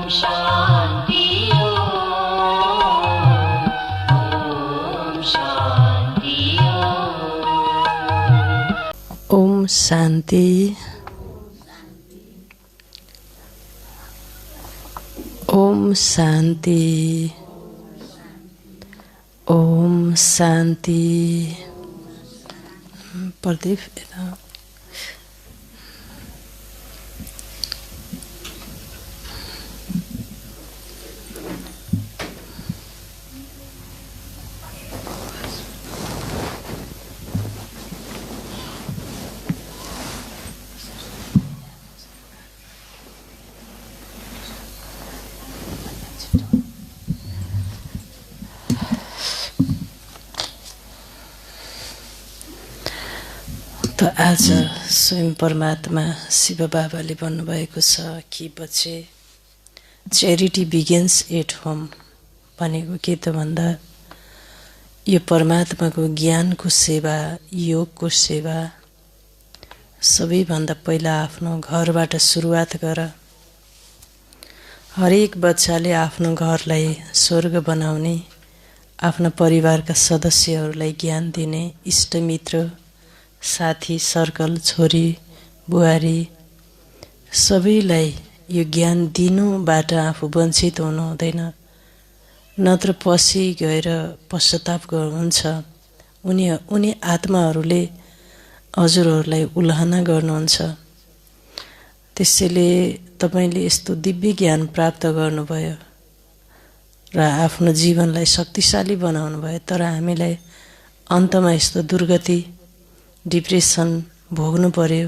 शान्ति ओम शांति। ओम शांति। ओम शांति। प्रदीप तो आज स्वयं परमात्मा शिव बाबाले भन्नुभएको छ कि पछि चैरिटी बिगिन्स एट होम भनेको के त भन्दा यो परमात्माको ज्ञानको सेवा, योगको सेवा सबैभन्दा पहिला आफ्नो घरबाट सुरुवात गर। हरेक बच्चाले आफ्नो घरलाई स्वर्ग बनाउने, आफ्ना परिवारका सदस्यहरूलाई ज्ञान दिने, इष्टमित्र, साथी, सर्कल, छोरी, बुहारी सबैलाई यो ज्ञान दिनुबाट आफू वञ्चित हुनु हुँदैन। नत्र पछि गएर पश्चाताप गर्नुहुन्छ। उनी आत्माहरूले हजुरहरूलाई उल्हाना गर्नुहुन्छ। त्यसैले तपाईले यस्तो दिव्य ज्ञान प्राप्त गर्नुभयो र आफ्नो जीवनलाई शक्तिशाली बनाउनु भयो। तर हामीलाई अन्तमा यस्तो दुर्गति, डिप्रेसन भोग्नु पर्यो।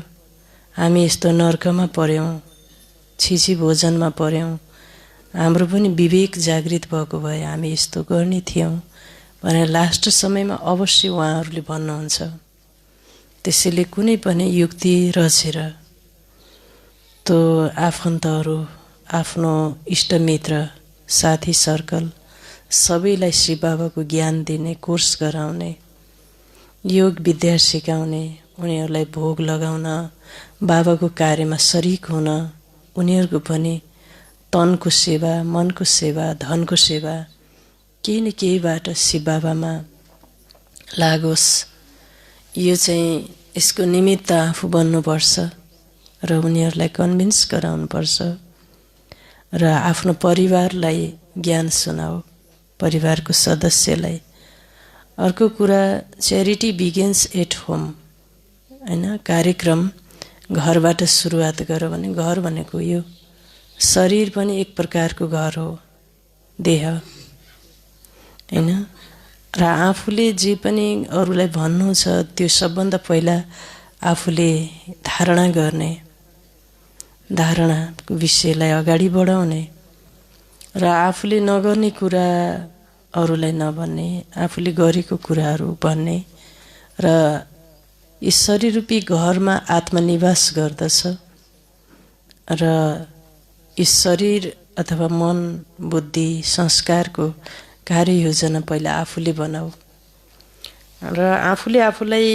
हामी यस्तो नर्कमा पर्यौं, छिछि भोजनमा पर्यौं। हाम्रो पनि विवेक जागृत भएको भए हामी यस्तो गर्ने थियौं भनेर लास्ट समयमा अवश्य उहाँहरूले भन्नुहुन्छ। त्यसैले कुनै पनि युक्ति रचेर तो आफन्तहरू, आफ्नो इष्टमित्र, साथी, सर्कल सबैलाई शिव बाबाको ज्ञान दिने, कोर्स गराउने, योग विद्या सिकाउने, उनीहरूलाई भोग लगाउन, बाबाको कार्यमा शरीक हुन, उनीहरूको पनि तनको सेवा, मनको सेवा, धनको सेवा केही न केहीबाट शिव बाबामा लागोस्। यो चाहिँ यसको निमित्त आफू बन्नुपर्छ र उनीहरूलाई कन्भिन्स गराउनुपर्छ र आफ्नो परिवारलाई ज्ञान सुनाऊ, परिवारको सदस्यलाई। अर्को कुरा चैरिटी बिगिन्स एट होम हैन, कार्यक्रम घरबाट सुरुवात गर भने घर भनेको यो शरीर पनि एक प्रकारको घर हो, देह हैन। र आफूले जे पनि अरूलाई भन्नु छ त्यो सबभन्दा पहिला आफूले धारणा गर्ने, धारणाको विषयलाई अगाडि बढाउने र आफूले नगर्ने कुरा अरूलाई नभन्ने, आफूले गरेको कुराहरू भन्ने। र यस शरीररूपी घरमा आत्मा निवास गर्दछ र यस शरीर अथवा मन, बुद्धि, संस्कारको कार्ययोजना पहिला आफूले बनाऊ र आफूले आफूलाई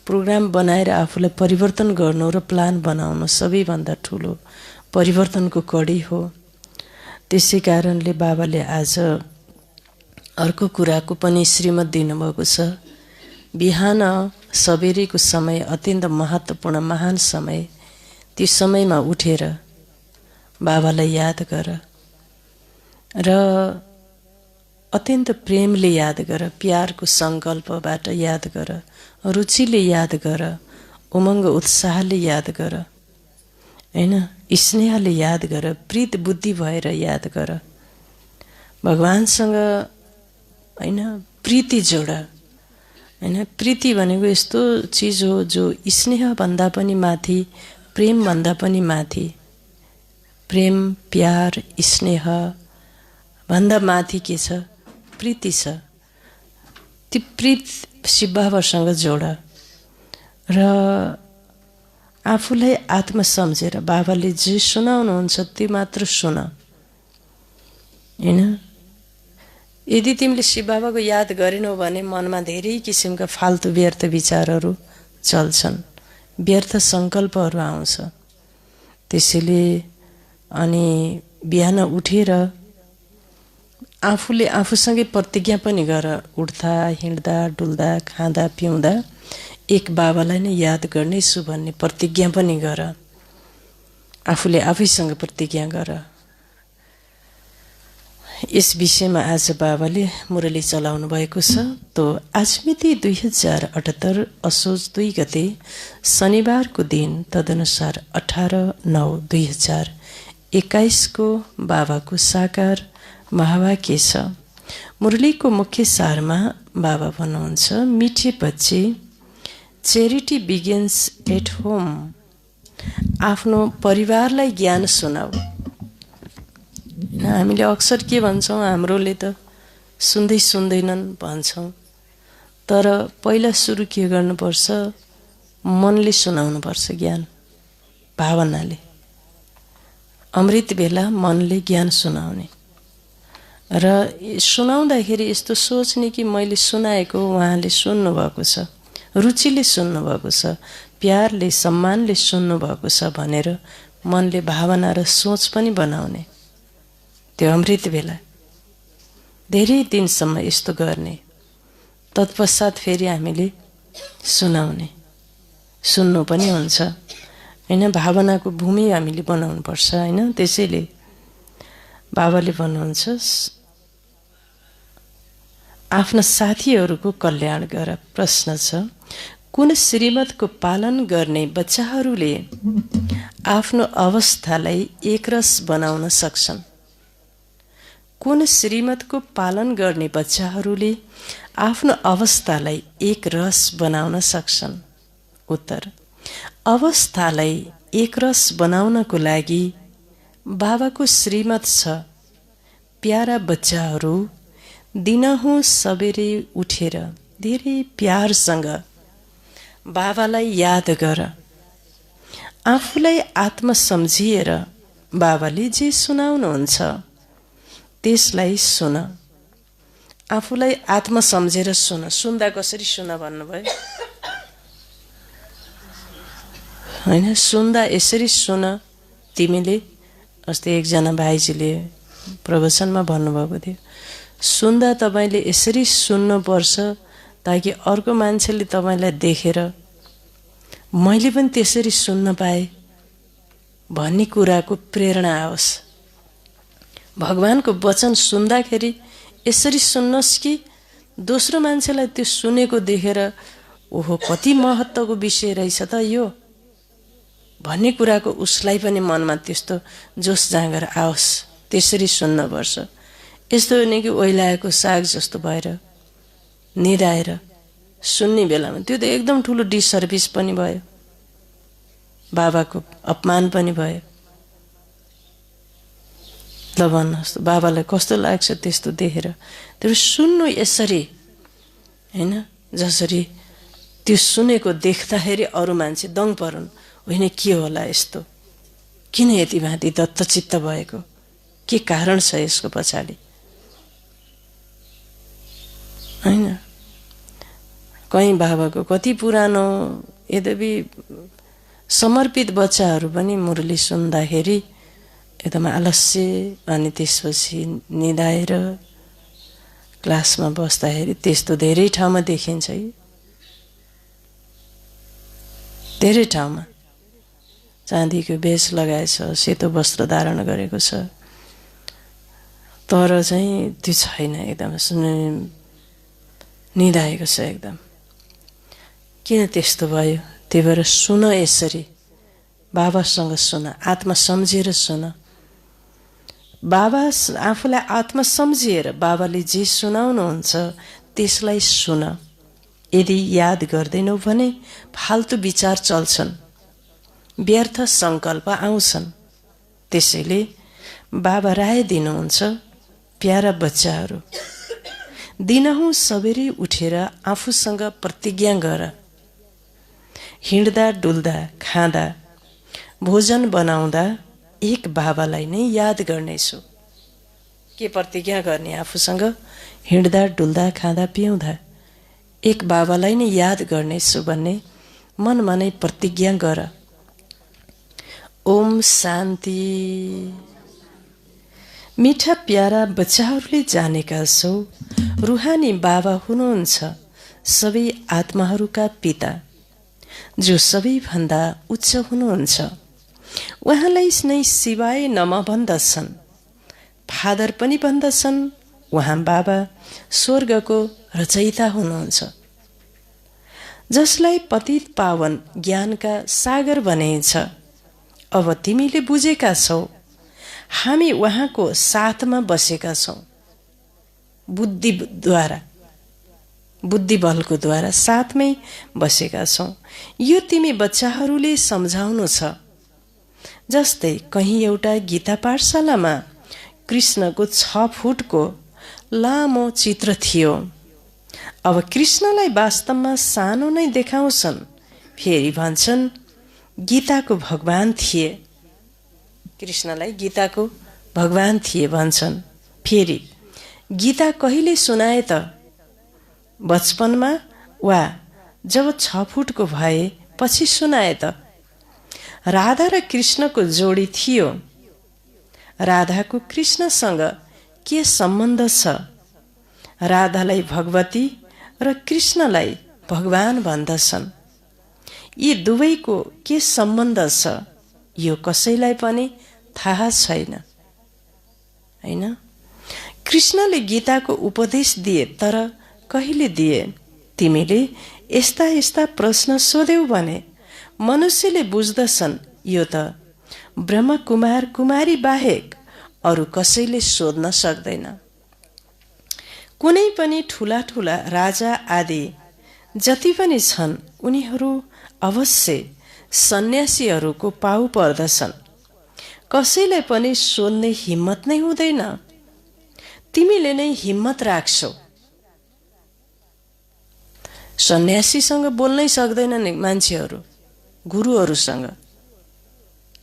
प्रोग्राम बनाएर आफूलाई परिवर्तन गर्नु र प्लान बनाउनु सबैभन्दा ठुलो परिवर्तनको कडी हो। त्यसै कारणले बाबाले आज अर्को कुराको पनि श्रीमत दिनुभएको छ। बिहान सबेरैको समय अत्यन्त महत्त्वपूर्ण, महान समय। त्यो समयमा उठेर बाबालाई याद गर र अत्यन्त प्रेमले याद गर, प्यारको सङ्कल्पबाट याद गर, रुचिले याद गर, उमङ्ग उत्साहले याद गर हैन, स्नेहले याद गर, प्रीत बुद्धि भएर याद गर। भगवानसँग हैन प्रीति जोड हैन। प्रीति भनेको यस्तो चिज हो जो स्नेह भन्दा पनि माथि, प्रेम भन्दा पनि माथि। प्रेम, प्यार, स्नेह भन्दा माथि के छ? प्रीति छ। ती प्रीत शिव बाबासँग जोड र आफूलाई आत्मा सम्झेर बाबाले जे सुनाउनुहुन्छ त्यो मात्र सुन हैन। यदि तिमीले शिव बाबाको याद गरेनौ भने मनमा धेरै किसिमका फाल्तु व्यर्थ विचारहरू चल्छन्, व्यर्थ सङ्कल्पहरू आउँछ। त्यसैले अनि बिहान उठेर आफूले आफूसँगै प्रतिज्ञा पनि गर। उठ्दा हिँड्दा डुल्दा खाँदा पिउँदा एक बाबालाई नै याद गर्नेछु भन्ने प्रतिज्ञा पनि गर। आफूले आफैसँग प्रतिज्ञा गर। यस विषयमा आज बाबाले मुरली चलाउनु भएको छ। तो आज मिति 2078 असोज 2 गते शनिबारको दिन तदनुसार 18/9/2021 को बाबाको साकार महावाक्य छ। मुरलीको मुख्य सारमा बाबा भन्नुहुन्छ, मिठे बच्चे, चेरिटी बिगिन्स एट होम। आफ्नो परिवारलाई ज्ञान सुनाऊ। हामीले अक्सर के भन्छौँ, हाम्रोले त सुन्दै सुन्दैनन् भन्छौँ। तर पहिला सुरु के गर्नुपर्छ, मनले सुनाउनुपर्छ ज्ञान, भावनाले। अमृत बेला मनले ज्ञान सुनाउने। र सुनाउँदाखेरि यस्तो सोच्ने कि मैले सुनाएको उहाँले सुन्नुभएको छ, रुचिले सुन्नुभएको छ, प्यारले सम्मानले सुन्नुभएको छ भनेर मनले भावना र सोच पनि बनाउने। त्यो अमृत बेला धेरै दिनसम्म यस्तो गर्ने। तत्पश्चात फेरि हामीले सुनाउने, सुन्नु पनि हुन्छ हैन। भावनाको भूमि हामीले बनाउनुपर्छ हैन। त्यसैले बाबाले भन्नुहुन्छ, आफ्ना साथीहरूको कल्याण गर। प्रश्न छ, कुन श्रीमतको पालन गर्ने बच्चाहरूले आफ्नो अवस्थालाई एकरस बनाउन सक्छन्? कुन श्रीमतको पालन गर्ने बच्चाहरूले आफ्नो अवस्थालाई एक रस बनाउन सक्छन्? उत्तर, अवस्थालाई एक रस बनाउनको लागि बाबाको श्रीमत छ, प्यारा बच्चाहरू, दिनहुँ सबेरै उठेर धेरै प्यारसँग बाबालाई याद गर। आफूलाई आत्मा सम्झिएर बाबाले जे सुनाउनुहुन्छ त्यसलाई सुन। आफूलाई आत्मा सम्झेर सुन। सुन्दा कसरी सुन भन्नुभयो हैन? सुन्दा यसरी सुन। तिमीले अस्ति एकजना भाइजीले प्रवचनमा भन्नुभएको थियो, सुन्दा तपाईँले यसरी सुन्नुपर्छ ताकि अर्को मान्छेले तपाईँलाई देखेर मैले पनि त्यसरी सुन्न पाएँ भन्ने कुराको प्रेरणा आओस्। भगवानको वचन सुन्दाखेरि यसरी सुन्नुहोस् कि दोस्रो मान्छेलाई त्यो सुनेको देखेर ओहो कति महत्त्वको विषय रहेछ त यो भन्ने कुराको उसलाई पनि मनमा त्यस्तो जोस जाँगर आओस्। त्यसरी सुन्नुपर्छ। यस्तो हो नि कि ओइलाएको साग जस्तो भएर निदाएर सुन्ने बेलामा त्यो त एकदम ठुलो डिसर्भिस पनि भयो, बाबाको अपमान पनि भयो। ल भन्नुहोस् त बाबालाई कस्तो लाग्छ त्यस्तो देखेर? तर सुन्नु यसरी हैन, जसरी त्यो सुनेको देख्दाखेरि अरू मान्छे दङ परुन्, होइन के होला यस्तो, किन यति भाँति दत्तचित्त भएको, के कारण छ यसको पछाडि हैन? कहीँ बाबाको कति पुरानो यद्यपि समर्पित बच्चाहरू पनि मुरली सुन्दाखेरि एकदम आलस्य, अनि त्यसपछि निदाएर क्लासमा बस्दाखेरि त्यस्तो धेरै ठाउँमा देखिन्छ है। धेरै ठाउँमा चाँदीको बेस लगाएछ, सेतो वस्त्र धारण गरेको छ, तर चाहिँ त्यो छैन, एकदम निदाएको छ एकदम। किन त्यस्तो भयो? त्यही भएर सुन, यसरी बाबासँग सुन, आत्मा सम्झेर सुन। बाबा आफूलाई आत्मा सम्झिएर बाबाले जे सुनाउनुहुन्छ त्यसलाई सुन। यदि याद गर्दैनौ भने फाल्तु विचार चल्छन्, व्यर्थ सङ्कल्प आउँछन्। त्यसैले बाबा राय दिनुहुन्छ, प्यारा बच्चाहरू, दिनहुँ सबेरै उठेर आफूसँग प्रतिज्ञा गर। हिँड्दा डुल्दा खाँदा भोजन बनाउँदा एक बाबालाई नै याद गर्नेछु। के प्रतिज्ञा गर्ने? आफूसँग हिँड्दा डुल्दा खाँदा पिउँदा एक बाबालाई नै याद गर्नेछु भन्ने मनमा नै प्रतिज्ञा गर। ओम शान्ति। मिठा प्यारा बच्चाहरूले जानेका छौ, रुहानी बाबा हुनुहुन्छ सबै आत्माहरूका पिता, जो सबैभन्दा उच्च हुनुहुन्छ। उहाँलाई नै शिवाय नमः भन्दछन्, फादर पनि भन्दछन्। उहाँ बाबा स्वर्गको रचयिता हुनुहुन्छ, जसलाई पतित पावन ज्ञानका सागर बनेछ। अब तिमीले बुझेका छौ, हामी उहाँको साथमा बसेका छौँ। बुद्धि बलको द्वारा साथमै बसेका छौँ। यो तिमी बच्चाहरूले सम्झाउनु छ। जस्तै कहीँ एउटा गीता पाठशालामा कृष्णको 6 फुटको लामो चित्र थियो। अब कृष्णलाई वास्तवमा सानो नै देखाउँछन्, फेरि भन्छन् गीताको भगवान थिए। कृष्णलाई गीताको भगवान थिए भन्छन्। फेरि गीता कहिले सुनाए त? बचपनमा वा जब 6 फुटको भए पछि सुनाए त? राधा र कृष्णको जोडी थियो। राधाको कृष्णसँग के सम्बन्ध छ? राधालाई भगवती र कृष्णलाई भगवान भन्दछन्। यी दुवैको के सम्बन्ध छ यो कसैलाई पनि थाहा छैन, हैन? कृष्णले गीताको उपदेश दिए, तर कहिले दिए? तिमीले यस्ता यस्ता प्रश्न सोध्यौ भने मनुष्यले बुझ्दछन् यो त ब्रह्म कुमार कुमारी बाहेक अरू कसैले सोध्न सक्दैन। कुनै पनि ठुला ठुला राजा आदि जति पनि छन्, उनीहरू अवश्य सन्यासीहरूको पाउ पर्दछन्। कसैलाई पनि सोध्ने हिम्मत नै हुँदैन। तिमीले नै हिम्मत राख्छौ। सन्यासीसँग बोल्नै सक्दैनन् मान्छेहरू, गुरुहरूसँग।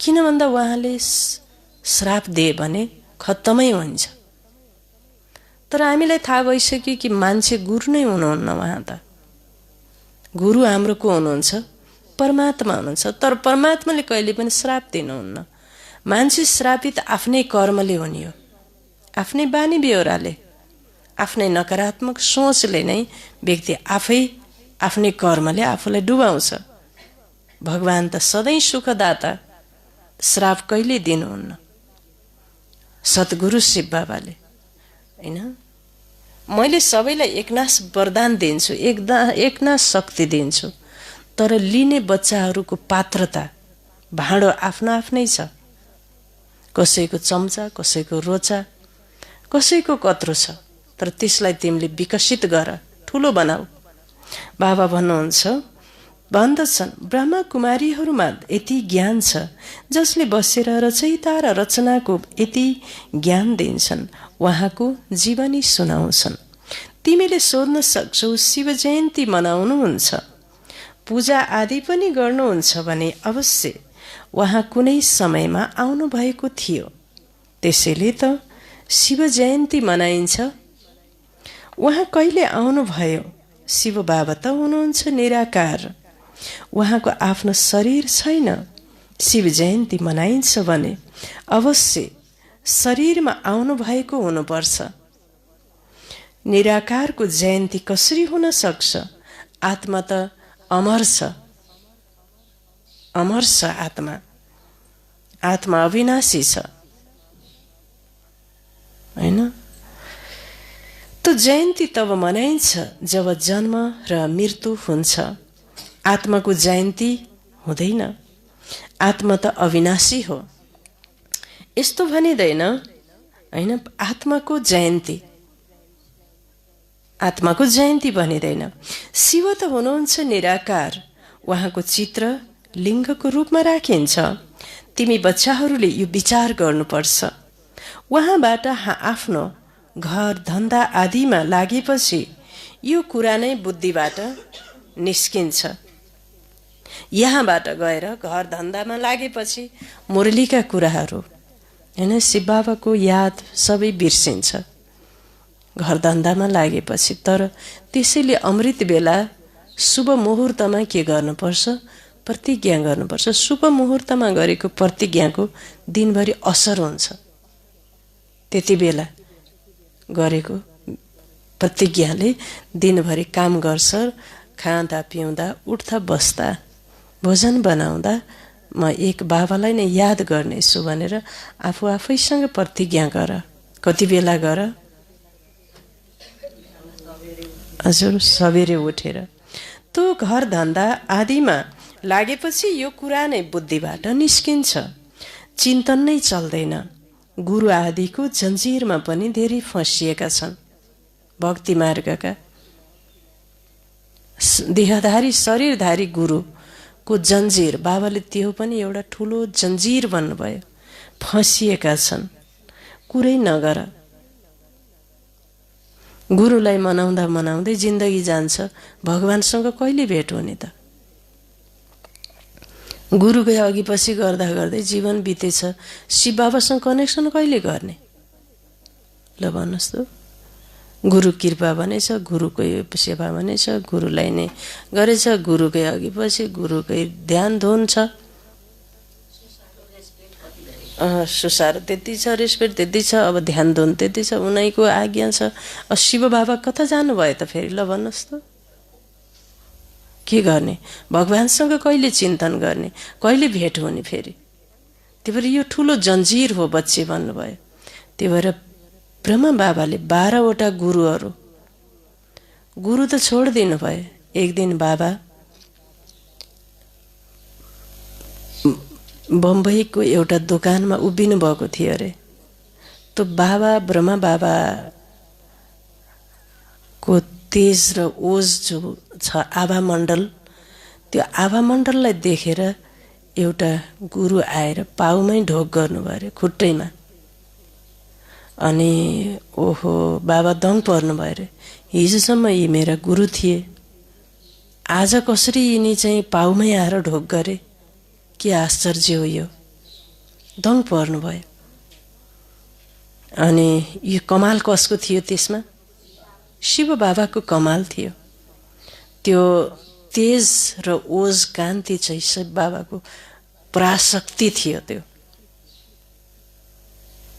किन भन्दा उहाँले श्राप दिए भने खत्तमै हुन्छ। तर हामीलाई थाहा भइसक्यो कि मान्छे गुरु नै हुनुहुन्न। उहाँ त गुरु हाम्रो को हुनुहुन्छ? परमात्मा हुनुहुन्छ। तर परमात्माले कहिले पनि श्राप दिनुहुन्न। मान्छे श्रापित आफ्नै कर्मले हुने हो, आफ्नै बानी बेहोराले, आफ्नै नकारात्मक सोचले नै व्यक्ति आफै आफ्नै कर्मले आफूलाई डुबाउँछ। भगवान त सधैँ सुखदाता, श्राप कहिले दिनुहुन्न। सद्गुरु शिव बाबाले, हैन? मैले सबैलाई एकनाश वरदान दिन्छु, एकनाश शक्ति दिन्छु, तर लिने बच्चाहरूको पात्रता भाँडो आफ्नो आफ्नै छ। कसैको चम्चा, कसैको रोचा, कसैको कत्रो छ, तर त्यसलाई तिमीले विकसित गर, ठुलो बनाऊ। बाबा भन्दछन् ब्रह्मा कुमारीहरूमा यति ज्ञान छ जसले बसेर रचयिता र रचनाको यति ज्ञान दिन्छन्, उहाँको जीवनी सुनाउँछन्। तिमीले सोध्न सक्छौ शिव जयन्ती मनाउनुहुन्छ, पूजा आदि पनि गर्नुहुन्छ भने अवश्य उहाँ कुनै समयमा आउनु भएको थियो, त्यसैले त शिव जयन्ती मनाइन्छ। उहाँ कहिले आउनुभयो? शिव बाबा त हुनुहुन्छ निराकार, उहाँको आफ्नो शरीर छैन। शिव जयन्ती मनाइन्छ भने अवश्य शरीरमा आउनु भएको हुनुपर्छ। निराकारको जयन्ती कसरी हुन सक्छ? आत्मा त अमर छ, अमर छ आत्मा, आत्मा अविनाशी छ, हैन? त जयन्ती तब मनाइन्छ जब जन्म र मृत्यु हुन्छ। आत्माको जयन्ती हुँदैन। आत्मा त अविनाशी हो। यस्तो भनिँदैन, हैन? आत्माको जयन्ती भनिँदैन। शिव त हुनुहुन्छ निराकार, उहाँको चित्र लिङ्गको रूपमा राखिन्छ। तिमी बच्चाहरूले यो विचार गर्नुपर्छ। उहाँबाट आफ्नो घर धन्दा आदिमा लागेपछि यो कुरा नै बुद्धिबाट निस्किन्छ। यहाँबाट गएर घर धन्दामा लागेपछि मुरलीका कुराहरू, हैन, शिव बाबाको याद सबै बिर्सिन्छ घर धन्दामा लागेपछि। तर त्यसैले अमृत बेला शुभ मुहुर्तमा के गर्नुपर्छ? प्रतिज्ञा गर्नुपर्छ। शुभ मुहुर्तमा गरेको प्रतिज्ञाको दिनभरि असर हुन्छ। त्यति बेला गरेको प्रतिज्ञाले दिनभरि काम गर्छ, खाँदा पिउँदा उठ्दा बस्दा भोजन बनाउँदा म एक बाबालाई नै याद गर्नेछु भनेर आफू आफैसँग प्रतिज्ञा गर। कति बेला गर? हजुर, सबेरे उठेर। त्यो घर धन्दा आदिमा लागेपछि यो कुरा नै बुद्धिबाट निस्किन्छ, चिन्तन नै चल्दैन। गुरु आदिको जन्जिरमा पनि धेरै फँसिएका छन्। भक्ति मार्गका देहधारी शरीरधारी गुरुको जन्जिर, बाबाले त्यो पनि एउटा ठुलो जन्जिर भन्नुभयो। फँसिएका छन्, कुरै नगर। गुरुलाई मनाउँदा मनाउँदै जिन्दगी जान्छ, भगवानसँग कहिले भेट हुने त? गुरुकै अघि पछि गर्दा गर्दै जीवन बितेछ, शिव बाबासँग कनेक्सन कहिले गर्ने? ल भन्नुहोस् त। गुरु कृपा भनेछ, गुरुकै सेवा भनेछ, गुरुलाई नै गरेछ, गुरुकै अघि पछि गुरुकै ध्यान धुन छ। सुसारो त्यति छ, रेस्पेक्ट त्यति छ, अब ध्यान धुन त्यति छ, उनीको आज्ञा छ। शिव बाबा कता जानुभयो त फेरि? ल भन्नुहोस् त। के गर्ने? भगवानसँग कहिले चिन्तन गर्ने? कहिले भेट हुने फेरि? त्यही भएर यो ठुलो जन्जिर हो बच्चे भन्नुभयो। त्यही भएर ब्रह्मा बाबाले 12वटा गुरु त छोडिदिनु भयो। एक दिन बाबा बम्बईको एउटा दोकानमा उभिनु भएको थियो अरे। त्यो बाबा ब्रह्मा बाबाको तेज र ओज जो छ आभा मण्डल, त्यो आभा मण्डललाई देखेर एउटा गुरु आएर पाउमै ढोक गर्नुभयो अरे, खुट्टैमा। अनि ओहो, बाबा दङ पर्नुभयो अरे। हिजोसम्म यी मेरा गुरु थिए, आज कसरी यिनी चाहिँ पाउमै आएर ढोक गरे? के आश्चर्य हो यो! दङ पर्नुभयो। अनि यो कमाल कसको थियो त्यसमा? शिव बाबाको कमाल थियो। त्यो तेज र ओज कान्ति चाहिँ शिव बाबाको पराशक्ति थियो, त्यो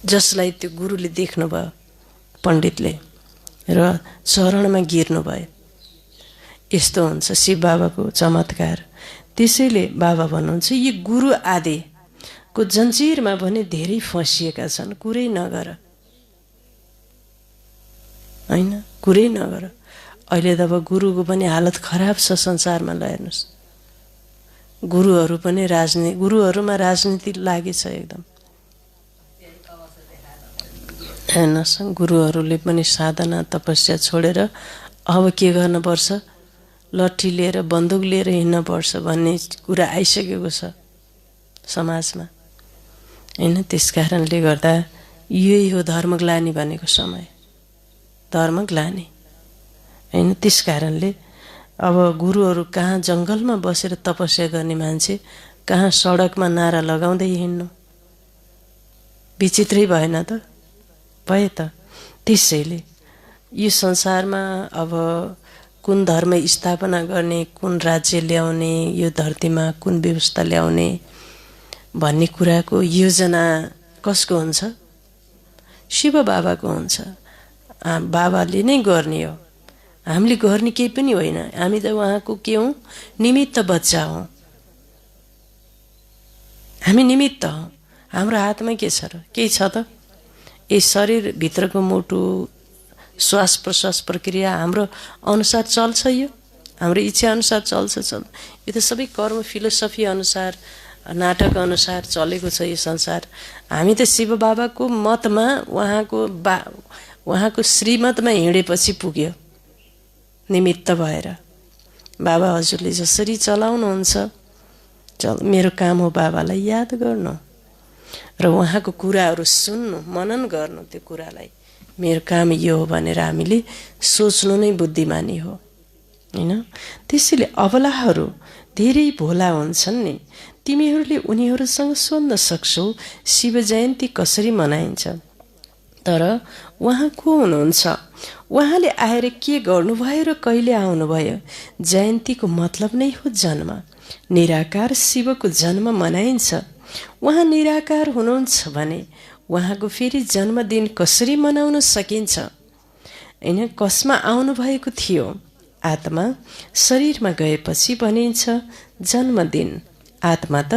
जसलाई त्यो गुरुले देख्नुभयो, पण्डितले, र चरणमा गिर्नुभयो। यस्तो हुन्छ शिव बाबाको चमत्कार। त्यसैले बाबा भन्नुहुन्छ यी गुरु आदिको जन्जिरमा पनि धेरै फँसिएका छन्, कुरै नगर। होइन, कुरै नगर। अहिले त अब गुरुको पनि हालत खराब छ संसारमा। ल हेर्नुहोस्, गुरुहरूमा राजनीति लागेछ एकदम। हेर्नुहोस्, गुरुहरूले पनि साधना तपस्या छोडेर अब के गर्नुपर्छ? लट्ठी लिएर बन्दुक लिएर हिँड्न पर्छ भन्ने कुरा आइसकेको छ समाजमा। होइन, त्यस कारणले गर्दा यही हो धर्मग्लानी भनेको समय, धर्मग्लानी। होइन, त्यस कारणले अब गुरुहरू कहाँ जङ्गलमा बसेर तपस्या गर्ने मान्छे, कहाँ सडकमा नारा लगाउँदै हिँड्नु? विचित्रै भएन त? भए त। त्यसैले यो संसारमा अब कुन धर्म स्थापना गर्ने, कुन राज्य ल्याउने, यो धरतीमा कुन व्यवस्था ल्याउने भन्ने कुराको योजना कसको हुन्छ? शिव बाबाको हुन्छ। बाबाले नै गर्ने हो, हामीले गर्ने केही पनि होइन। हामी त उहाँको के हौँ? निमित्त बच्चा हौँ। हामी निमित्त हौँ। हाम्रो हातमा के छ र? केही छ त? यी शरीरभित्रको मुटु, श्वास प्रश्वास प्रक्रिया हाम्रो अनुसार चल्छ। यो हाम्रो इच्छा अनुसार चल्छ। यो त सबै कर्म फिलोसफी अनुसार, नाटक अनुसार चलेको छ यो संसार। हामी त शिव बाबाको मतमा, उहाँको श्रीमतमा हिँडेपछि पुग्यो, निमित्त भएर। बाबा हजुरले जसरी चलाउनुहुन्छ, मेरो काम हो बाबालाई याद गर्नु र उहाँको कुराहरू सुन्नु, मनन गर्नु। त्यो कुरालाई मेरो काम यो हो भनेर हामीले सोच्नु नै बुद्धिमानी हो। होइन, त्यसैले अबलाहरू धेरै भोला हुन्छन् नि, तिमीहरूले उनीहरूसँग सोध्न सक्छौ शिव जयन्ती कसरी मनाइन्छ। तर उहाँ को हुनुहुन्छ? उहाँले आएर के गर्नुभयो र कहिले आउनुभयो? जयन्तीको मतलब नै हो जन्म। निराकार शिवको जन्म मनाइन्छ। उहाँ निराकार हुनुहुन्छ भने उहाँको फेरि जन्मदिन कसरी मनाउन सकिन्छ? हैन, कसमा आउनुभएको थियो? आत्मा शरीरमा गएपछि भनिन्छ जन्मदिन। आत्मा त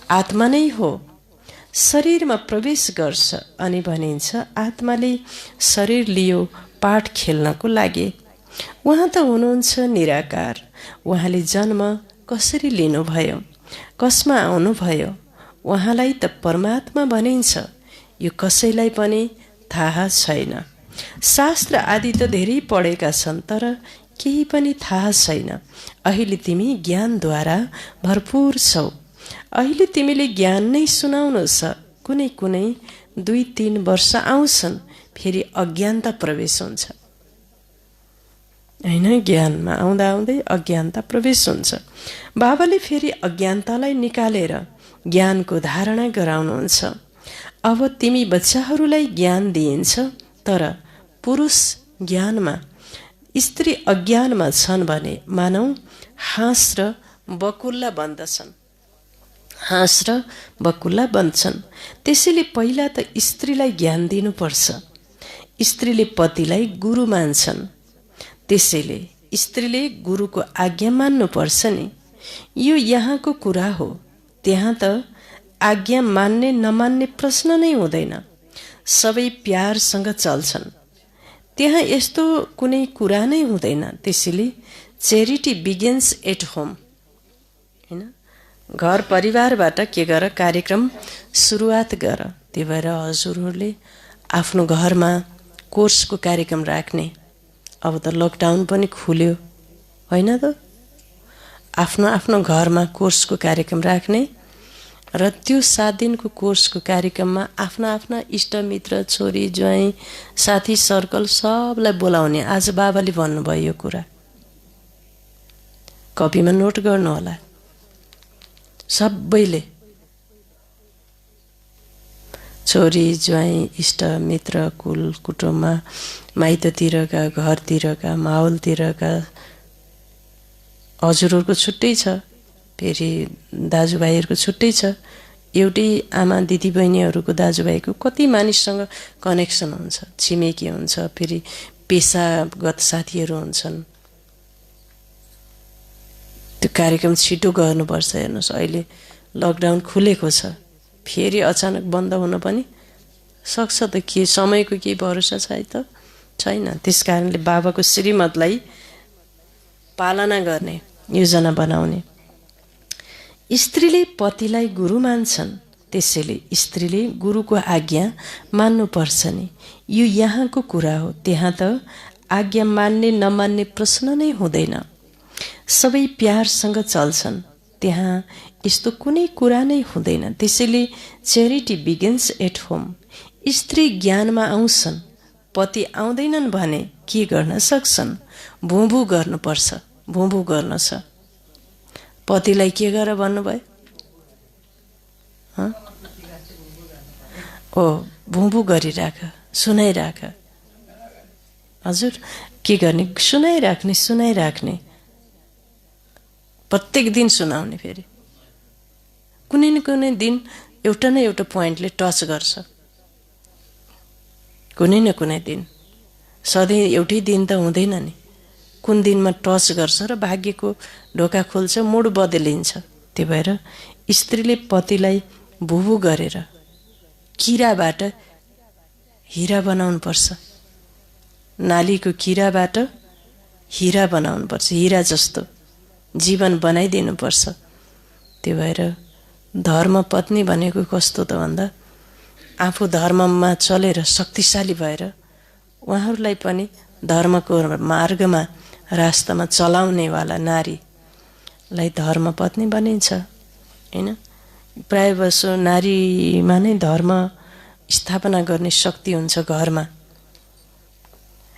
आत्मा नै हो, शरीरमा प्रवेश गर्छ अनि भनिन्छ आत्माले शरीर लियो पाठ खेल्नको लागि। उहाँ त हुनुहुन्छ निराकार। उहाँले जन्म कसरी लिनुभयो? कसमा आउनुभयो? उहाँलाई त परमात्मा भनिन्छ। यो कसैलाई पनि थाहा छैन। शास्त्र आदि त धेरै पढेका छन्, तर केही पनि थाहा छैन। अहिले तिमी ज्ञानद्वारा भरपूर छौ। अहिले तिमीले ज्ञान नै सुनाउनु छ। कुनै कुनै 2-3 वर्ष आउँछन्, फेरि अज्ञानता प्रवेश हुन्छ। हैन, ज्ञानमा आउँदा आउँदै अज्ञानता प्रवेश हुन्छ। बाबाले फेरि अज्ञानतालाई निकालेर ज्ञानको धारणा गराउनुहुन्छ। अब तिमी बच्चाहरूलाई ज्ञान दिइन्छ, तर पुरुष ज्ञानमा स्त्री अज्ञानमा छन् भने मानौ हाँस र बकुल्ला बन्दछन्। हाँस र बकुल्ला बन्छन्। त्यसैले पहिला त स्त्रीलाई ज्ञान दिनुपर्छ। स्त्रीले पतिलाई गुरु मान्छन्, त्यसैले स्त्रीले गुरुको आज्ञा मान्नुपर्छ नि। यो यहाँको कुरा हो। त्यहाँ त आज्ञा मान्ने नमान्ने प्रश्न नै हुँदैन। सबै प्यारसँग चल्छन्। त्यहाँ यस्तो कुनै कुरा नै हुँदैन। त्यसैले चेरिटी बिगिन्स एट होम। हैन, घर परिवारबाट के गर, कार्यक्रम सुरुवात गर। त्यही भएर हजुरहरूले आफ्नो घरमा कोर्सको कार्यक्रम राख्ने। अब त लकडाउन पनि खुल्यो होइन त? आफ्नो आफ्नो घरमा कोर्सको कार्यक्रम राख्ने र त्यो 7 दिनको कोर्सको कार्यक्रममा आफ्ना आफ्ना इष्टमित्र, छोरी ज्वाइँ, साथी सर्कल सबलाई बोलाउने। आज बाबाले भन्नुभयो यो कुरा, कपीमा नोट गर्नु होला सबैले। छोरी ज्वाइँ, इष्टमित्र, कुल कुटुम्बमा, माइततिरका, घरतिरका, माहौलतिरका। हजुरहरूको छुट्टै छ, फेरि दाजुभाइहरूको छुट्टै छ। एउटै आमा दिदीबहिनीहरूको दाजुभाइको कति मानिससँग कनेक्सन हुन्छ, छिमेकी हुन्छ, फेरि पेसागत साथीहरू हुन्छन्। त्यो कार्यक्रम छिटो गर्नुपर्छ। हेर्नुहोस्, अहिले लकडाउन खुलेको छ, फेरि अचानक बन्द हुन पनि सक्छ त। के समयको केही भरोसा छ त? छैन। त्यस कारणले बाबाको श्रीमतलाई पालना गर्ने, योजना बनाउने। स्त्रीले पतिलाई गुरु मान्छन्, त्यसैले स्त्रीले गुरुको आज्ञा मान्नुपर्छ नि। यो यहाँको कुरा हो। त्यहाँ त आज्ञा मान्ने नमान्ने प्रश्न नै हुँदैन। सबै प्यारसँग चल्छन्। त्यहाँ यस्तो कुनै कुरा नै हुँदैन। त्यसैले चेरिटी बिगिन्स एट होम। स्त्री ज्ञानमा आउँछन्, पति आउँदैनन् भने के गर्न सक्छन्? भुभु गर्नुपर्छ। भुभु गर्न छ। पतिलाई के गर भन्नुभयो? ओ भुभु गरिराख, सुनाइराख। हजुर के गर्ने? सुनाइराख्ने। प्रत्येक दिन सुनाउने। फेरि कुनै न कुनै दिन एउटा न एउटा पोइन्टले टच गर्छ। कुनै न कुनै दिन, सधैँ एउटै दिन त हुँदैन नि। कुन दिनमा टच गर्छ र भाग्यको ढोका खोल्छ, मुड बदलिन्छ। त्यही भएर स्त्रीले पतिलाई भुभु गरेर किराबाट हिरा बनाउनुपर्छ। नालीको किराबाट हिरा बनाउनुपर्छ। हिरा जस्तो जीवन बनाइदिनुपर्छ। त्यो भएर धर्मपत्नी भनेको कस्तो त भन्दा, आफू धर्ममा चलेर शक्तिशाली भएर उहाँहरूलाई पनि धर्मको मार्गमा, रास्तामा चलाउनेवाला नारीलाई धर्मपत्नी भनिन्छ। हैन, प्रायःवसो नारीमा नै धर्म स्थापना गर्ने शक्ति हुन्छ। घरमा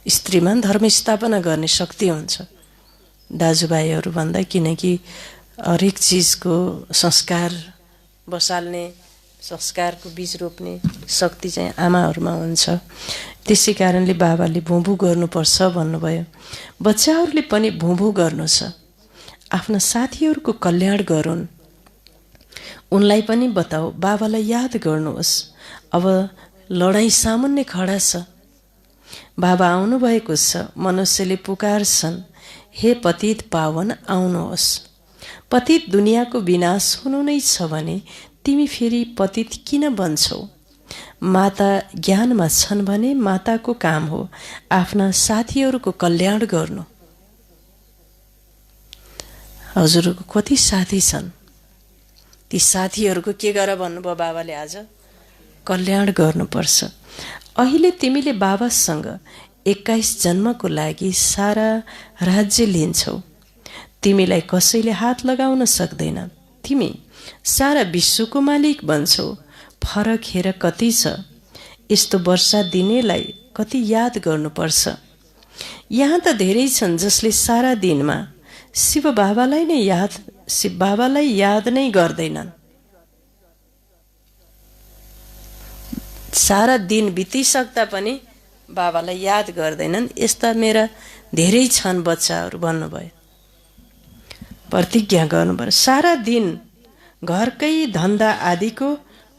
स्त्रीमा धर्म स्थापना गर्ने शक्ति हुन्छ दाजुभाइहरू भन्दा। किनकि हरेक चिजको संस्कार बसाल्ने, संस्कारको बीज रोप्ने शक्ति चाहिँ आमाहरूमा हुन्छ। त्यसै कारणले बाबाले भुभु गर्नुपर्छ भन्नुभयो। बच्चाहरूले पनि भुभु गर्नु छ। आफ्ना साथीहरूको कल्याण गरून्। उनलाई पनि बताऊ, बाबालाई याद गर्नुहोस्। अब लडाईँ सामुन्ने खडा छ। बाबा आउनुभएको छ। मनुष्यले पुकार्छन्, हे पतित पावन आउनुहोस्। पतित दुनियाँको विनाश हुनु नै छ भने तिमी फेरि पतित किन बन्छौ? माता ज्ञानमा छन् भने माताको काम हो आफ्ना साथीहरूको कल्याण गर्नु। हजुरको कति साथी छन्? ती साथीहरूको के गर भन्नुभयो बाबाले? आज कल्याण गर्नुपर्छ। अहिले तिमीले बाबासँग 21 जन्मको लागि सारा राज्य लिन्छौ। तिमीलाई कसैले हात लगाउन सक्दैन। तिमी सारा विश्वको मालिक बन्छौ। फरक हेर कति छ। यस्तो वर्षा दिनेलाई कति याद गर्नुपर्छ। यहाँ त धेरै छन् जसले सारा दिनमा शिव बाबालाई याद नै गर्दैनन्। सारा दिन बितिसक्दा पनि बाबालाई याद गर्दैनन्। यस्ता मेरा धेरै छन् बच्चाहरू भन्नुभयो। प्रतिज्ञा गर्नुभयो। सारा दिन घरकै धन्दा आदिको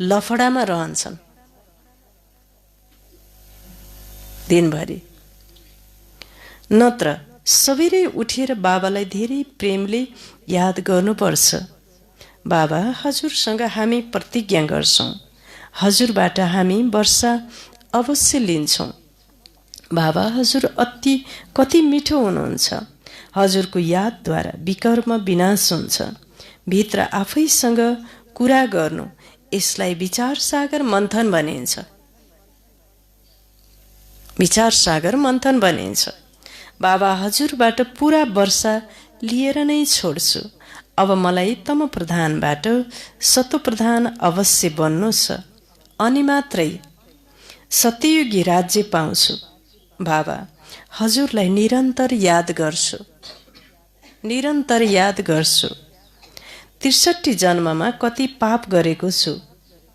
लफडामा रहन्छन् दिनभरि। नत्र सबेरै उठेर बाबालाई धेरै प्रेमले याद गर्नुपर्छ। बाबा हजुरसँग हामी प्रतिज्ञा गर्छौँ। हजुरबाट हामी वर्षा अवश्य लिन्छौँ। बाबा हजुर कति मिठो हुनुहुन्छ। हजुरको यादद्वारा विकर्म विनाश हुन्छ। भित्र आफैसँग कुरा गर्नु, यसलाई विचार सागर मन्थन भनिन्छ। विचार सागर मन्थन भनिन्छ। बाबा हजुरबाट पुरा वर्षा लिएर नै छोड्छु। अब मलाई तम प्रधानबाट सतो प्रधान अवश्य बन्नु छ। अनि मात्रै सत्ययुगी राज्य पाउँछु। बाबा हजुरलाई निरन्तर याद गर्छु। निरन्तर याद गर्छु। 63 जन्ममा कति पाप गरेको छु।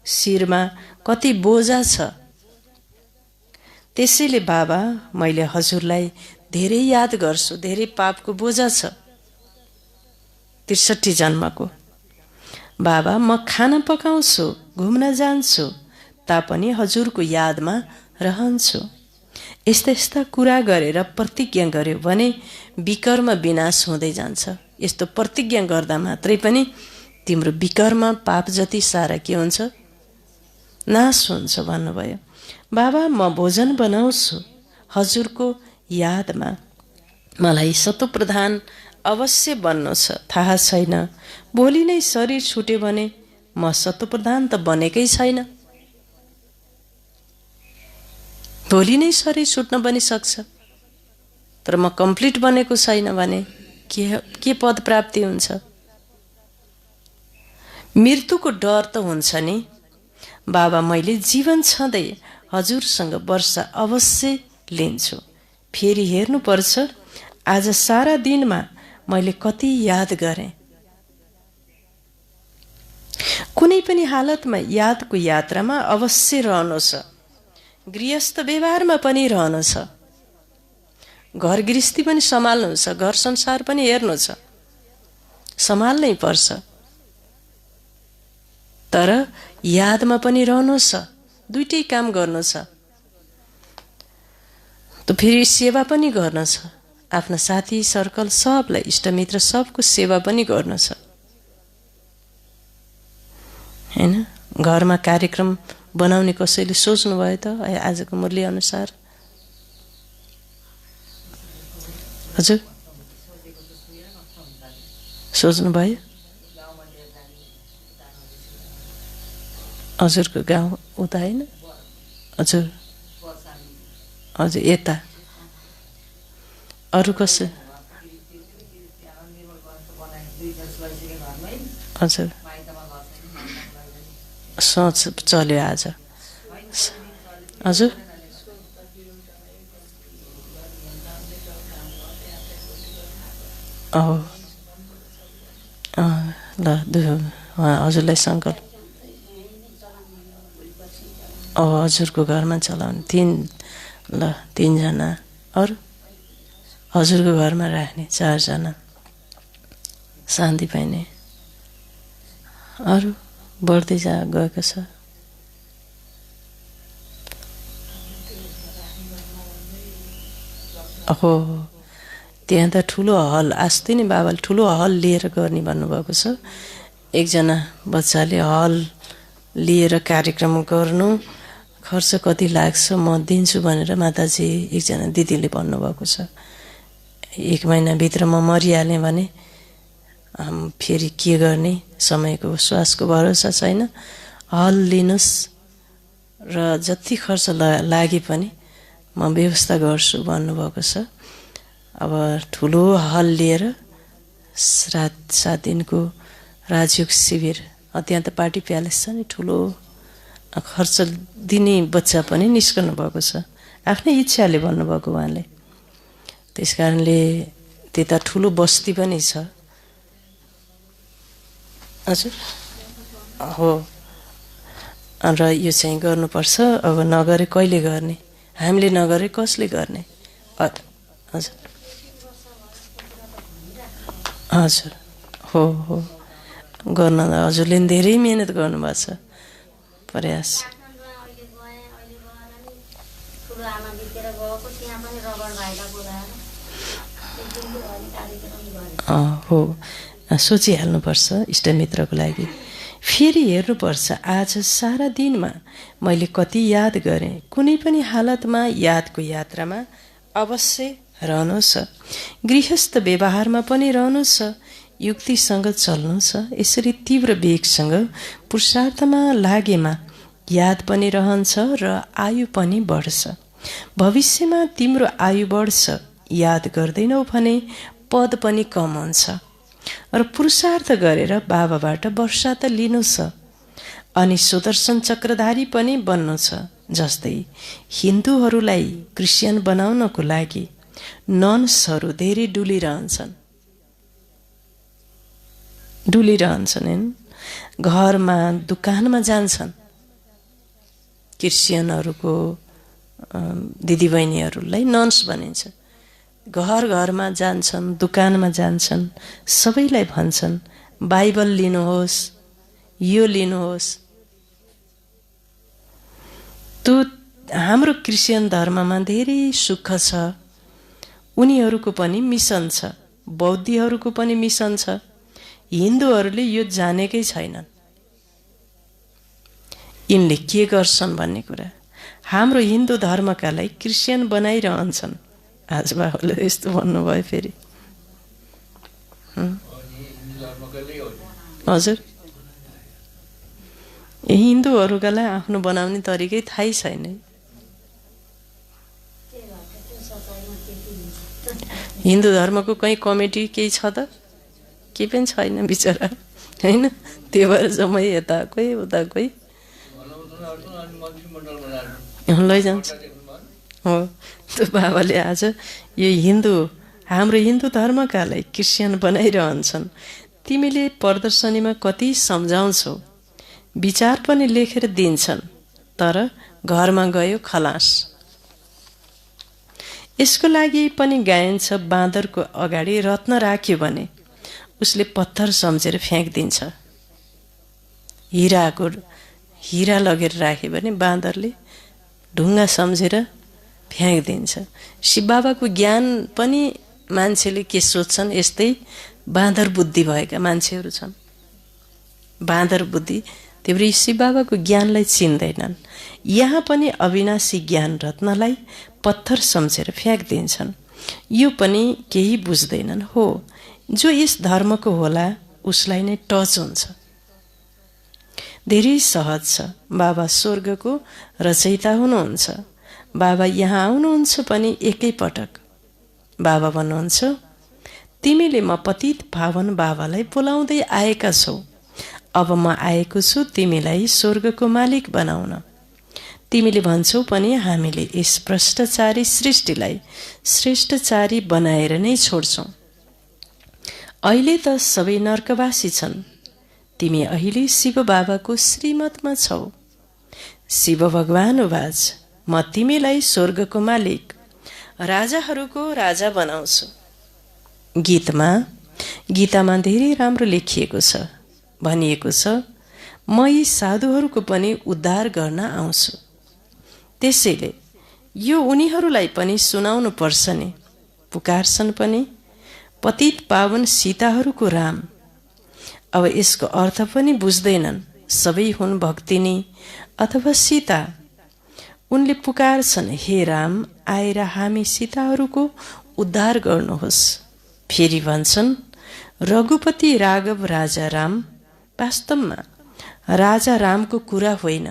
शिरमा कति बोझा छ। त्यसैले बाबा मैले हजुरलाई धेरै याद गर्छु। धेरै पापको बोझा छ 63 जन्मको। बाबा म खाना पकाउँछु, घुम्न जान्छु, तापनि हजुरको यादमा रहन्छु। यस्ता यस्ता कुरा गरेर प्रतिज्ञा गर्यो भने विकर्म विनाश हुँदै जान्छ। यस्तो प्रतिज्ञा गर्दा मात्रै पनि तिम्रो विकर्म पाप जति सारा के हुन्छ? नाश हुन्छ भन्नुभयो। बाबा म भोजन बनाउँछु हजुरको यादमा। मलाई सतोप्रधान अवश्य बन्नु छ। थाहा छैन भोलि नै शरीर छुट्यो भने म सतोप्रधान त बनेकै छैन। भोलि नै शरीर छुट्न पनि सक्छ। तर म कम्प्लिट बनेको छैन भने के पद प्राप्ति हुन्छ? मृत्युको डर त हुन्छ नि। बाबा मैले जीवन छँदै हजुरसँग वर्षा अवश्य लिन्छु। फेरि हेर्नुपर्छ आज सारा दिनमा मैले कति याद गरेँ। कुनै पनि हालतमा यादको यात्रामा अवश्य रहनु छ। गृहस्थ व्यवहारमा पनि रहनु छ। घर गृहस्थी पनि सम्हाल्नु छ। घर संसार पनि हेर्नु छ। सम्हाल्नै पर्छ। तर यादमा पनि रहनु छ। दुईटै काम गर्नु छ। त फेरि सेवा पनि गर्नु छ। आफ्ना साथी सर्कल सबलाई, इष्टमित्र सबको सेवा पनि गर्नु छ। हैन? घरमा कार्यक्रम बनाउने कसैले सोच्नु भयो त आजको मूल्य अनुसार? हजुर सोच्नु भयो? हजुरको गाउँ उता होइन? हजुर हजुर यता अरू कसै? हजुर सोच चल्यो आज। हजुर ल हजुरलाई सङ्कल्प हजुरको घरमा चलाउने 3 जना। अरू हजुरको घरमा राख्ने 4 जना शान्ति पाइने। अरू बढ्दै गएको छ। हो त्यहाँ त ठुलो हल अस्ति नै बाबाले ठुलो हल लिएर गर्ने भन्नुभएको छ। एकजना बच्चाले हल लिएर कार्यक्रम गर्नु खर्च कति लाग्छ म दिन्छु भनेर माताजी एकजना दिदीले भन्नुभएको छ। 1 महिनाभित्र म मरिहालेँ भने फेरि के गर्ने, समयको श्वासको भरोसा छैन, हल लिनुहोस् र जति खर्च लागे पनि म व्यवस्था गर्छु भन्नुभएको छ। अब ठुलो हल लिएर 7 दिनको राजयोग शिविर, त्यहाँ त पार्टी प्यालेस छ नि, ठुलो खर्च दिने बच्चा पनि निस्कनु भएको छ, आफ्नै इच्छाले भन्नुभएको उहाँले। त्यस कारणले त्यता ठुलो बस्ती पनि छ। हजुर हो, र यो चाहिँ गर्नुपर्छ। अब नगरे कहिले गर्ने, हामीले नगरे कसले गर्ने? हजुर हजुर हो हो, गर्न हजुरले धेरै मिहिनेत गर्नुभएको छ, प्रयास। हो, सोचिहाल्नुपर्छ इष्टमित्रको लागि। फेरि हेर्नुपर्छ आज सारा दिनमा मैले कति याद गरेँ। कुनै पनि हालतमा यादको यात्रामा अवश्य रहनु छ, गृहस्थ व्यवहारमा पनि रहनु छ, युक्तिसँग चल्नु छ। यसरी तीव्र वेगसँग पुरुषार्थमा लागेमा याद पनि रहन्छ र आयु पनि बढ्छ। भविष्यमा तिम्रो आयु बढ्छ, याद गर्दैनौ भने पद पनि कम हुन्छ र पुरुषार्थ गरेर बाबाबाट वर्षा त लिनु छ अनि सुदर्शन चक्रधारी पनि बन्नु छ। जस्तै हिन्दूहरूलाई क्रिस्चियन बनाउनको लागि नन्सहरू धेरै डुलिरहन्छन् हैन, घरमा दुकानमा जान्छन्। क्रिस्चियनहरूको दिदीबहिनीहरूलाई नन्स भनिन्छ। घर घरमा जान्छन्, दुकानमा जान्छन्, सबैलाई भन्छन् बाइबल लिनुहोस्, यो लिनुहोस्। त्यो हाम्रो क्रिस्चियन धर्ममा धेरै सुख छ। उनीहरूको पनि मिसन छ, बौद्धहरूको पनि मिसन छ। हिन्दूहरूले यो जानेकै छैनन् यिनले के गर्छन् भन्ने कुरा। हाम्रो हिन्दू धर्मकालाई क्रिस्चियन बनाइरहन्छन्। आज बाबाले यस्तो भन्नुभयो फेरि। हजुर, हिन्दूहरूका लागि आफ्नो बनाउने तरिकै थाहै छैन। हिन्दू धर्मको कहीँ कमिटी केही छ त? केही पनि छैन बिचरा, होइन? त्यो भएर जम्मै यता कोही उता कोही लैजान्छ। हो, त्यो बाबाले आज यो हाम्रो हिन्दू धर्मकालाई क्रिस्चियन बनाइरहन्छन्। तिमीले प्रदर्शनीमा कति सम्झाउँछौ, विचार पनि लेखेर दिन्छन्, तर घरमा गयो खलास। यसको लागि पनि गाइन्छ, बाँदरको अगाडि रत्न राख्यो भने उसले पत्थर सम्झेर फ्याँकिदिन्छ। हिरा लगेर राख्यो भने बाँदरले ढुङ्गा सम्झेर फ्याँकिदिन्छ। शिव बाबाको ज्ञान पनि मान्छेले के सोच्छन्, यस्तै बाँदर बुद्धि भएका मान्छेहरू छन्। बाँदर बुद्धि, त्यो भएर शिव बाबाको ज्ञानलाई चिन्दैनन्। यहाँ पनि अविनाशी ज्ञान रत्नलाई पत्थर सम्झेर फ्याँकिदिन्छन्। यो पनि केही बुझ्दैनन्। हो, जो यस धर्मको होला उसलाई नै टच हुन्छ। धेरै सहज छ। बाबा स्वर्गको रचयिता हुनुहुन्छ। बाबा यहाँ आउनुहुन्छ पनि एकै पटक। बाबा भन्नुहुन्छ, तिमीले म पतित पावन बाबालाई बोलाउँदै आएका छौ। अब म आएको छु तिमीलाई स्वर्गको मालिक बनाउन। तिमीले भन्छौ पनि हामीले यस भ्रष्टाचारी सृष्टिलाई श्रेष्ठचारी बनाएर नै छोड्छौं। अहिले त सबै नर्कवासी छन्। तिमी अहिले शिव बाबाको श्रीमतमा छौ। शिव भगवान उवाच, म तिमीलाई स्वर्गको मालिक, राजाहरूको राजा बनाउँछु। गीतामा धेरै राम्रो लेखिएको छ। भनिएको छ, म यी साधुहरूको पनि उद्धार गर्न आउँछु। त्यसैले यो उनीहरूलाई पनि सुनाउनु पर्छ नि। पुकारछन् पनि, पतित पावन सीताहरूको राम। अब यसको अर्थ पनि बुझ्दैनन्, सबै हुन् भक्तिनी अथवा सीता। उनले पुकारछन्, हे राम, आएर हामी सीताहरूको उद्धार गर्नुहोस्। फेरि भन्छन्, रघुपति राघव राजा राम। वास्तवमा राजा रामको कुरा होइन।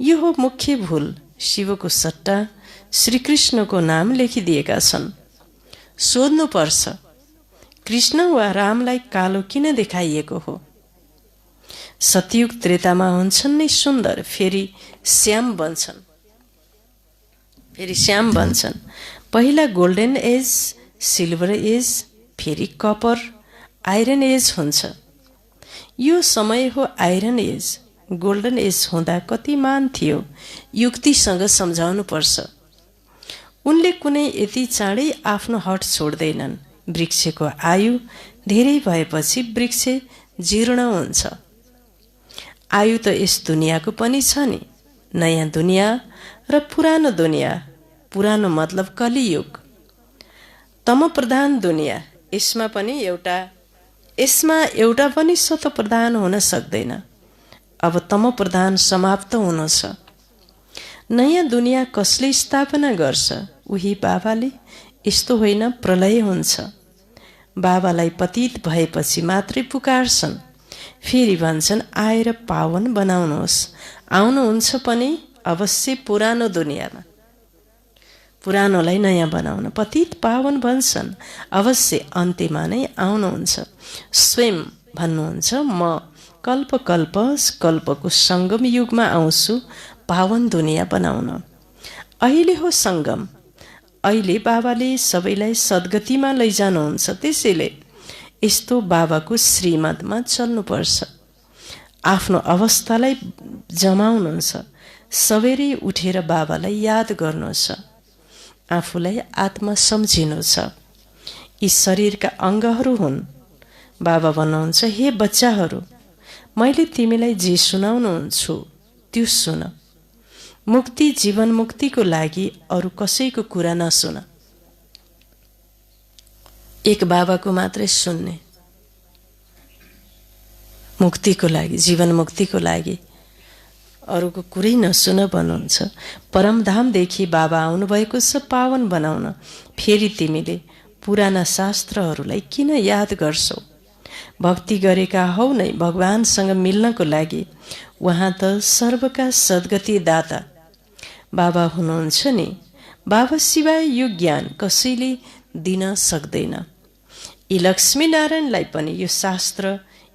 यो हो मुख्य भूल। शिवको सट्टा श्रीकृष्णको नाम लेखिदिएका छन्। सोध्नुपर्छ, कृष्ण वा रामलाई कालो किन देखाइएको हो? सतयुग त्रेतामा हुन्छन् नै सुन्दर, फेरि श्याम बन्छन्। पहिला गोल्डन एज, सिल्भर एज, फेरि कपर, आइरन एज हुन्छ। यो समय हो आइरन एज। गोल्डन एज हुँदा कति मान थियो, युक्तिसँग सम्झाउनु पर्छ। उनले कुनै यति चाँडै आफ्नो हट छोड्दैनन्। वृक्षको आयु धेरै भएपछि वृक्ष जीर्ण हुन्छ। आयु त यस दुनियाँको पनि छ नि। नयाँ दुनियाँ र पुरानो दुनियाँ। पुरानो मतलब कलियुग, तमप्रधान दुनियाँ। यसमा एउटा पनि सतप्रधान हुन सक्दैन। अब तमप्रधान समाप्त हुनु छ। नयाँ दुनियाँ कसले स्थापना गर्छ? उही बाबाले। यस्तो होइन, प्रलय हुन्छ। बाबालाई पतित भएपछि मात्रै पुकारछन्। फेरि भन्छन्, आएर पावन बनाउनुहोस्। आउनुहुन्छ पनि अवश्य पुरानो दुनियाँमा। पुरानोलाई नयाँ बनाउन पतित पावन भन्छन्। अवश्य अन्त्यमा नै आउनुहुन्छ। स्वयं भन्नुहुन्छ, म कल्पको सङ्गम युगमा आउँछु पावन दुनियाँ बनाउन। अहिले हो सङ्गम। अहिले बाबाले सबैलाई सद्गतिमा लैजानुहुन्छ। त्यसैले यस्तो बाबाको श्रीमतमा चल्नुपर्छ। आफ्नो अवस्थालाई जमाउनुहुन्छ। सबेरै उठेर बाबालाई याद गर्नु छ। आफूलाई आत्मा सम्झिनु छ। यी शरीरका अङ्गहरू हुन्। बाबा भन्नुहुन्छ, हे बच्चाहरू, मैले तिमीलाई जे सुनाउनुहुन्छ त्यो सुन। मुक्ति, जीवन मुक्तिको लागि अरू कसैको कुरा नसुन। एक बाबाको मात्रै सुन्ने। मुक्तिको लागि, जीवन मुक्तिको लागि अरूको कुरै नसुन भन्नुहुन्छ। परमधामदेखि बाबा आउनुभएको छ पावन बनाउन। फेरि तिमीले पुराना शास्त्रहरूलाई किन याद गर्छौ? भक्ति गरेका हौ नै भगवानसँग मिल्नको लागि। उहाँ त सर्वका सद्गति दाता बाबा हुनुहुन्छ नि। बाबा सिवाय यो ज्ञान कसैले दिन सक्दैन। यी लक्ष्मीनारायणलाई पनि यो शास्त्र,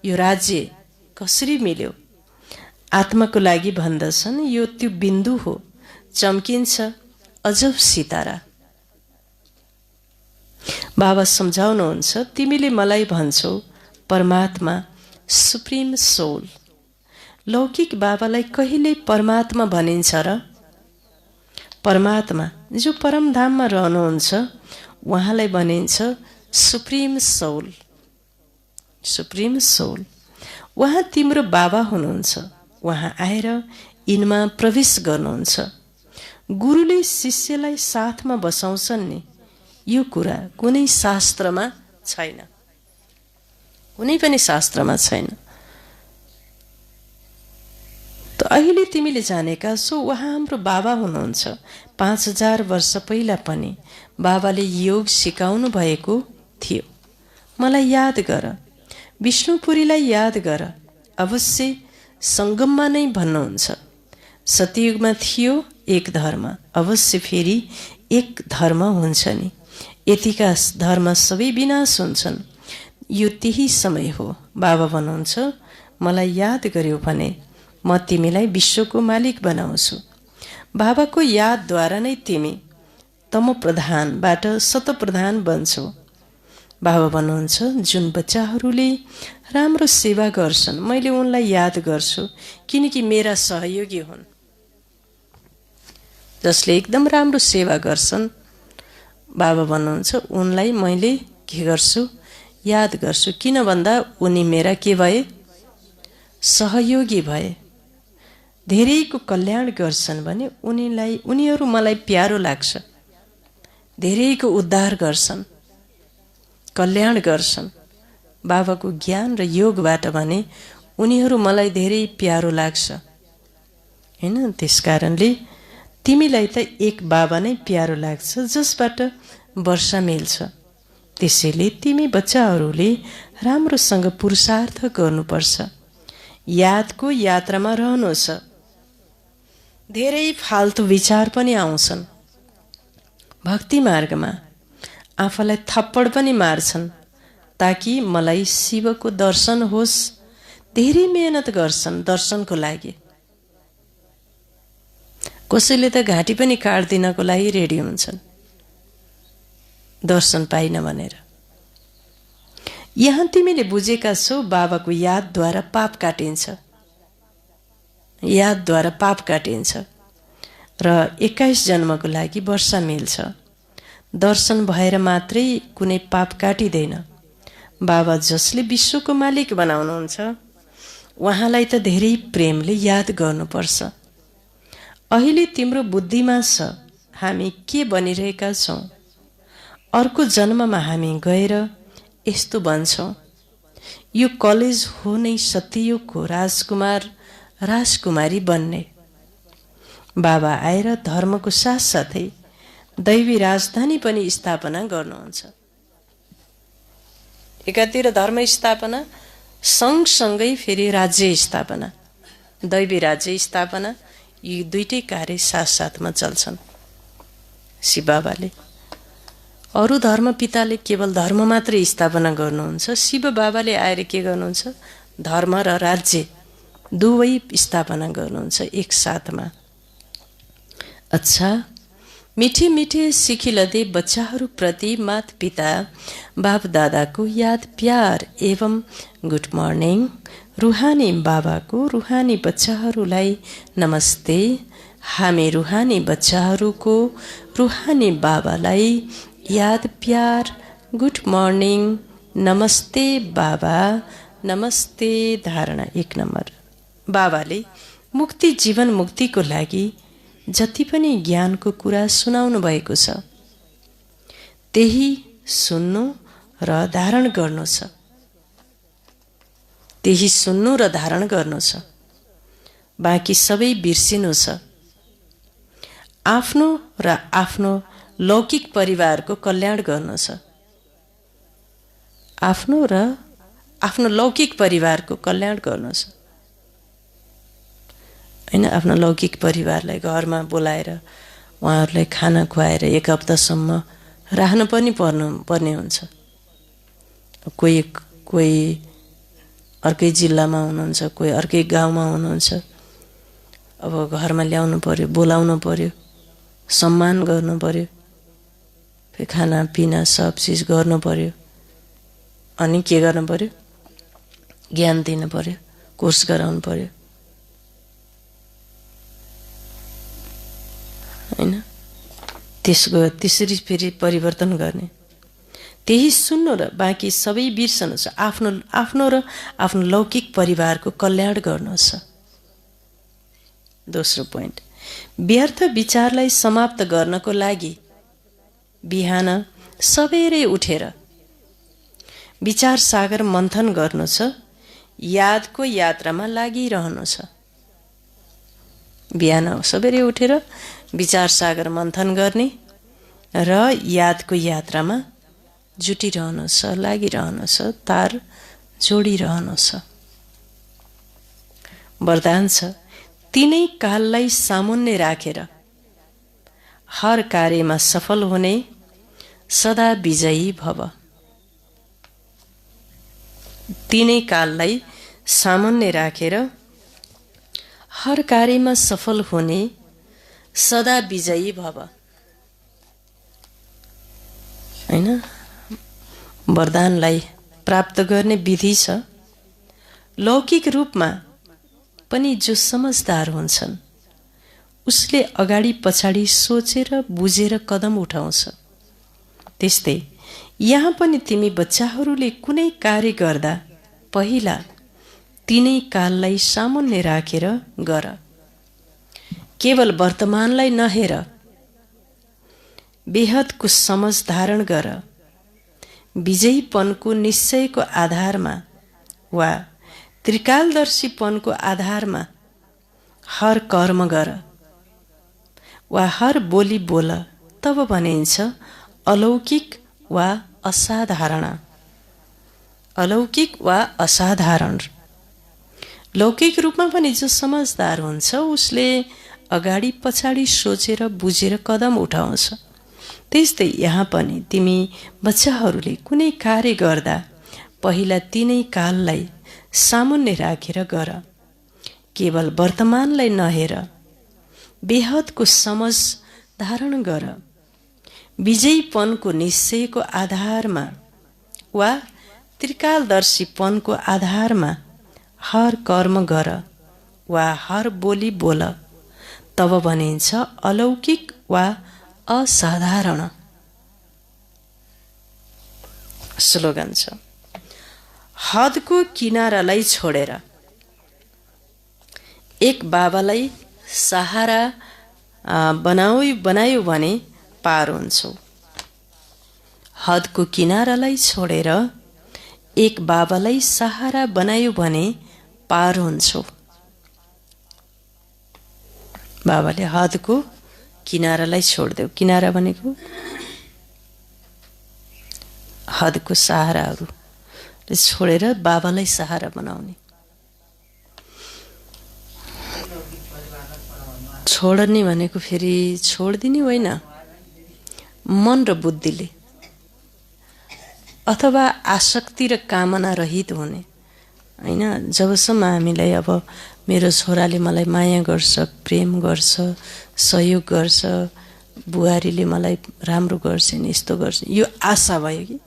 यो राज्य कसरी मिल्यो? आत्माको लागि भन्दछन्, यो त्यो बिन्दु हो, चम्किन्छ अजब सितारा। बाबा सम्झाउनुहुन्छ, तिमीले मलाई भन्छौ परमात्मा, सुप्रिम सोल। लौकिक बाबालाई कहिले परमात्मा भनिन्छ र? परमात्मा जो परमधाममा रहनुहुन्छ उहाँलाई भनिन्छ सुप्रिम सोल। Supreme sole. उहाँ तिम्रो बाबा हुनुहुन्छ। उहाँ आएर यिनमा प्रवेश गर्नुहुन्छ। गुरुले शिष्यलाई साथमा बसाउँछन् नि। यो कुरा कुनै शास्त्रमा छैन। कुनै पनि शास्त्रमा छैन। त अहिले तिमीले जानेका छौ उहाँ हाम्रो बाबा हुनुहुन्छ। 5000 वर्ष पहिला पनि बाबाले योग सिकाउनु भएको थियो। मलाई याद गर, विष्णुपुरीलाई याद गर। अवश्य सङ्गममा नै भन्नुहुन्छ। सतयुगमा थियो एक धर्म, अवश्य फेरि एक धर्म हुन्छ नि। यतिका धर्म सबै विनाश हुन्छन्। यो त्यही समय हो। बाबा भन्नुहुन्छ, मलाई याद गर्यो भने म तिमीलाई विश्वको मालिक बनाउँछु। बाबाको यादद्वारा नै तिमी तमप्रधानबाट सतप्रधान बन्छौ। बाबा भन्नुहुन्छ, जुन बच्चाहरूले राम्रो सेवा गर्छन् मैले उनलाई याद गर्छु, किनकि मेरा सहयोगी हुन्। जसले एकदम राम्रो सेवा गर्छन् बाबा भन्नुहुन्छ उनलाई मैले के गर्छु? याद गर्छु। किन भन्दा उनी मेरा के भए? सहयोगी भए। धेरैको कल्याण गर्छन् भने उनीहरू मलाई प्यारो लाग्छ। धेरैको उद्धार गर्छन्, कल्याण गर्छन् बाबाको ज्ञान र योगबाट भने उनीहरू मलाई धेरै प्यारो लाग्छ हैन। त्यसकारणले तिमीलाई त एक बाबा नै प्यारो लाग्छ जसबाट वर्षा मिल्छ। त्यसैले तिमी बच्चाहरूले राम्रोसँग पुरुषार्थ गर्नुपर्छ, यादको यात्रामा रहनुहोस्। धेरै फाल्तु विचार पनि आउँछन्, भक्ति मार्गमा आफूलाई थप्पड पनि मार्छन् ताकि मलाई शिवको दर्शन होस्। धेरै मेहनत गर्छन् दर्शनको लागि। कसैले त घाँटी पनि काट्दिनको लागि रेडी हुन्छन् दर्शन पाइन भनेर। यहाँ तिमीले बुझेका छौ बाबाको यादद्वारा पाप काटिन्छ, यादद्वारा पाप काटिन्छ र 21 जन्मको लागि वर्षा मिल्छ। दर्शन भएर मात्रै कुनै पाप काटिँदैन। बाबा जसले विश्वको मालिक बनाउनुहुन्छ उहाँलाई त धेरै प्रेमले याद गर्नुपर्छ। अहिले तिम्रो बुद्धिमा छ हामी के बनिरहेका छौँ। अर्को जन्ममा हामी गएर यस्तो बन्छौँ। यो कलेज हो नै सत्ययुगको राजकुमार राजकुमारी बन्ने। बाबा आएर धर्मको साथसाथै दैवी राजधानी पनि स्थापना गर्नुहुन्छ। एकातिर धर्म स्थापना सँगसँगै फेरि राज्य स्थापना, दैवी राज्य स्थापना, यी दुईटै कार्य साथसाथमा चल्छन्। शिव बाबाले अरू धर्म पिताले केवल धर्म मात्रै स्थापना गर्नुहुन्छ, शिव बाबाले आएर के गर्नुहुन्छ? धर्म र राज्य दुवै स्थापना गर्नुहुन्छ एक साथमा। अच्छा, मिठे मिठे सिखिलदे बच्चाहरूप्रति माता पिता बाप दादाको याद प्यार एवं गुड मर्निङ। रुहानी बाबाको रुहानी बच्चाहरूलाई नमस्ते। हामी रुहानी बच्चाहरूको रुहानी बाबालाई याद प्यार गुड मर्निङ नमस्ते बाबा नमस्ते। धारणा 1 नम्बर। बाबाले मुक्ति जीवन मुक्तिको लागि जति पनि ज्ञानको कुरा सुनाउनु भएको छ त्यही सुन्नु र धारण गर्नु छ, त्यही सुन्नु र धारण गर्नु छ। बाँकी सबै बिर्सिनु छ। आफ्नो र आफ्नो लौकिक परिवारको कल्याण गर्नु छ। आफ्नो र आफ्नो लौकिक परिवारको कल्याण गर्नु छ हैन। आफ्नो लौकिक परिवारलाई घरमा बोलाएर उहाँहरूलाई खाना खुवाएर 1 हप्तासम्म राख्नु पनि पर्ने हुन्छ। कोही कोही अर्कै जिल्लामा हुनुहुन्छ, कोही अर्कै गाउँमा हुनुहुन्छ। अब घरमा ल्याउनु पर्यो, बोलाउनु पर्यो, सम्मान गर्नु पर्यो, फेरि खानापिना सब चिज गर्नु पर्यो। अनि के गर्नु पर्यो? ज्ञान दिनु पर्यो, कोर्स गराउनु पर्यो हैन। त्यसरी फेरि परिवर्तन गर्ने। त्यही सुन्नु र बाँकी सबै बिर्सनु छ। आफ्नो र आफ्नो लौकिक परिवारको कल्याण गर्नु छ। दोस्रो पोइन्ट, व्यर्थ विचारलाई समाप्त गर्नको लागि बिहान सबेरै उठेर विचार सागर मन्थन गर्नु छ। यादको यात्रामा लागिरहनु छ। बिहान सबेरै उठेर विचार सागर मन्थन गर्ने र यादको यात्रामा जुटिरहनु छ, लागिरहनु छ, तार जोडिरहनु छ। वरदान छ, तीनै काललाई सामुन्ने राखेर हर कार्यमा सफल हुने सदा विजयी भव। तीनै काललाई सामुन्ने राखेर हर कार्यमा सफल हुने सदा विजयी भव हैन। वरदानलाई प्राप्त गर्ने विधि छ। लौकिक रूपमा पनि जो समझदार हुन्छन् उसले अगाडि पछाडि सोचेर बुझेर कदम उठाउँछ। त्यस्तै यहाँ पनि तिमी बच्चाहरूले कुनै कार्य गर्दा पहिला तीनै काललाई सामुन्ने राखेर गर। केवल वर्तमानलाई नहेर, बेहदको समझ धारण गर, विजयीपनको निश्चयको आधारमा वा त्रिकालदर्शीपनको आधारमा हर कर्म गर वा हर बोली बोल, तब भनिन्छ अलौकिक वा असाधारण। अलौकिक वा असाधारण। लौकिक रूपमा पनि जो समझदार हुन्छ उसले अगाडि पछाडि सोचेर बुझेर कदम उठाउँछ। त्यस्तै यहाँ पनि तिमी बच्चाहरूले कुनै कार्य गर्दा पहिला तीनै काललाई सामुन्ने राखेर गर, केवल वर्तमानलाई नहेर, बेहदको समझ धारण गर, विजयीपनको निश्चयको आधारमा वा त्रिकालदर्शीपनको आधारमा हर कर्म गर वा हर बोली बोल, तब भनिन्छ अलौकिक वा असाधारण। स्लोगन छ, हदको किनारालाई छोडेर एक बाबालाई सहारा बनायो भने पार हुन्छौ। हदको किनारालाई छोडेर एक बाबालाई सहारा बनायो भने पार हुन्छौ। बाबाले हदको किनारालाई छोड्देऊ। किनारा भनेको हदको सहाराहरू छोडेर बाबालाई सहारा बनाउने। छोड्ने भनेको फेरि छोडिदिने होइन, मन र बुद्धिले अथवा आसक्ति र कामना रहित हुने होइन। जबसम्म हामीलाई अब मेरो छोराले मलाई माया गर्छ, प्रेम गर्छ, सहयोग गर्छ, बुहारीले मलाई राम्रो गर्छन्, यस्तो गर्छ, यो आशा भयो कि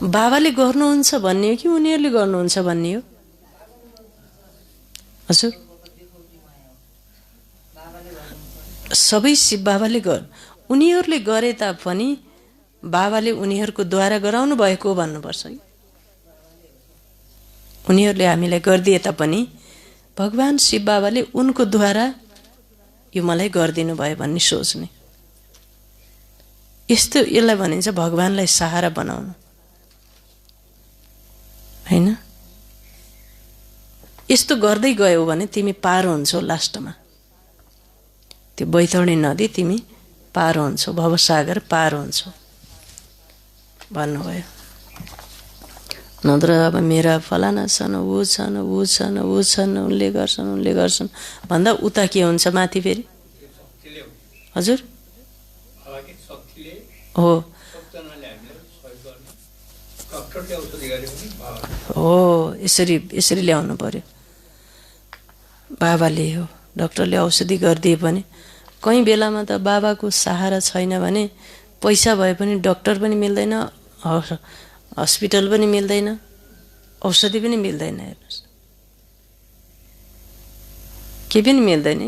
बाबाले गर्नुहुन्छ भन्ने हो कि उनीहरूले गर्नुहुन्छ भन्ने हो? हजुर, सबै शिव बाबाले उनीहरूले गरे तापनि बाबाले उनीहरूको द्वारा गराउनु भएको भन्नुपर्छ कि उनीहरूले हामीलाई गरिदिए तापनि भगवान शिव बाबाले उनको द्वारा यो मलाई गरिदिनु भयो भन्ने सोच्ने। यस्तो यसलाई भनिन्छ भगवानलाई सहारा बनाउनु हैन। यस्तो गर्दै गयौ भने तिमी पार हुन्छौ। लास्टमा त्यो बैतरणी नदी तिमी पार हुन्छौ, भवसागर पार हुन्छौ भन्नुभयो। नत्र अब मेरा फलाना छन्, ऊ छन्, ऊ छन्, ऊ छन्, उनले गर्छन् भन्दा उता के हुन्छ माथि फेरि? हजुर हो हो, यसरी ल्याउनु पर्यो। बाबाले हो, डाक्टरले औषधि गरिदिए पनि कहीँ बेलामा त बाबाको सहारा छैन भने पैसा भए पनि डाक्टर पनि मिल्दैन, हस्पिटल पनि मिल्दैन, औषधि पनि मिल्दैन। हेर्नुहोस्, केही पनि मिल्दैन।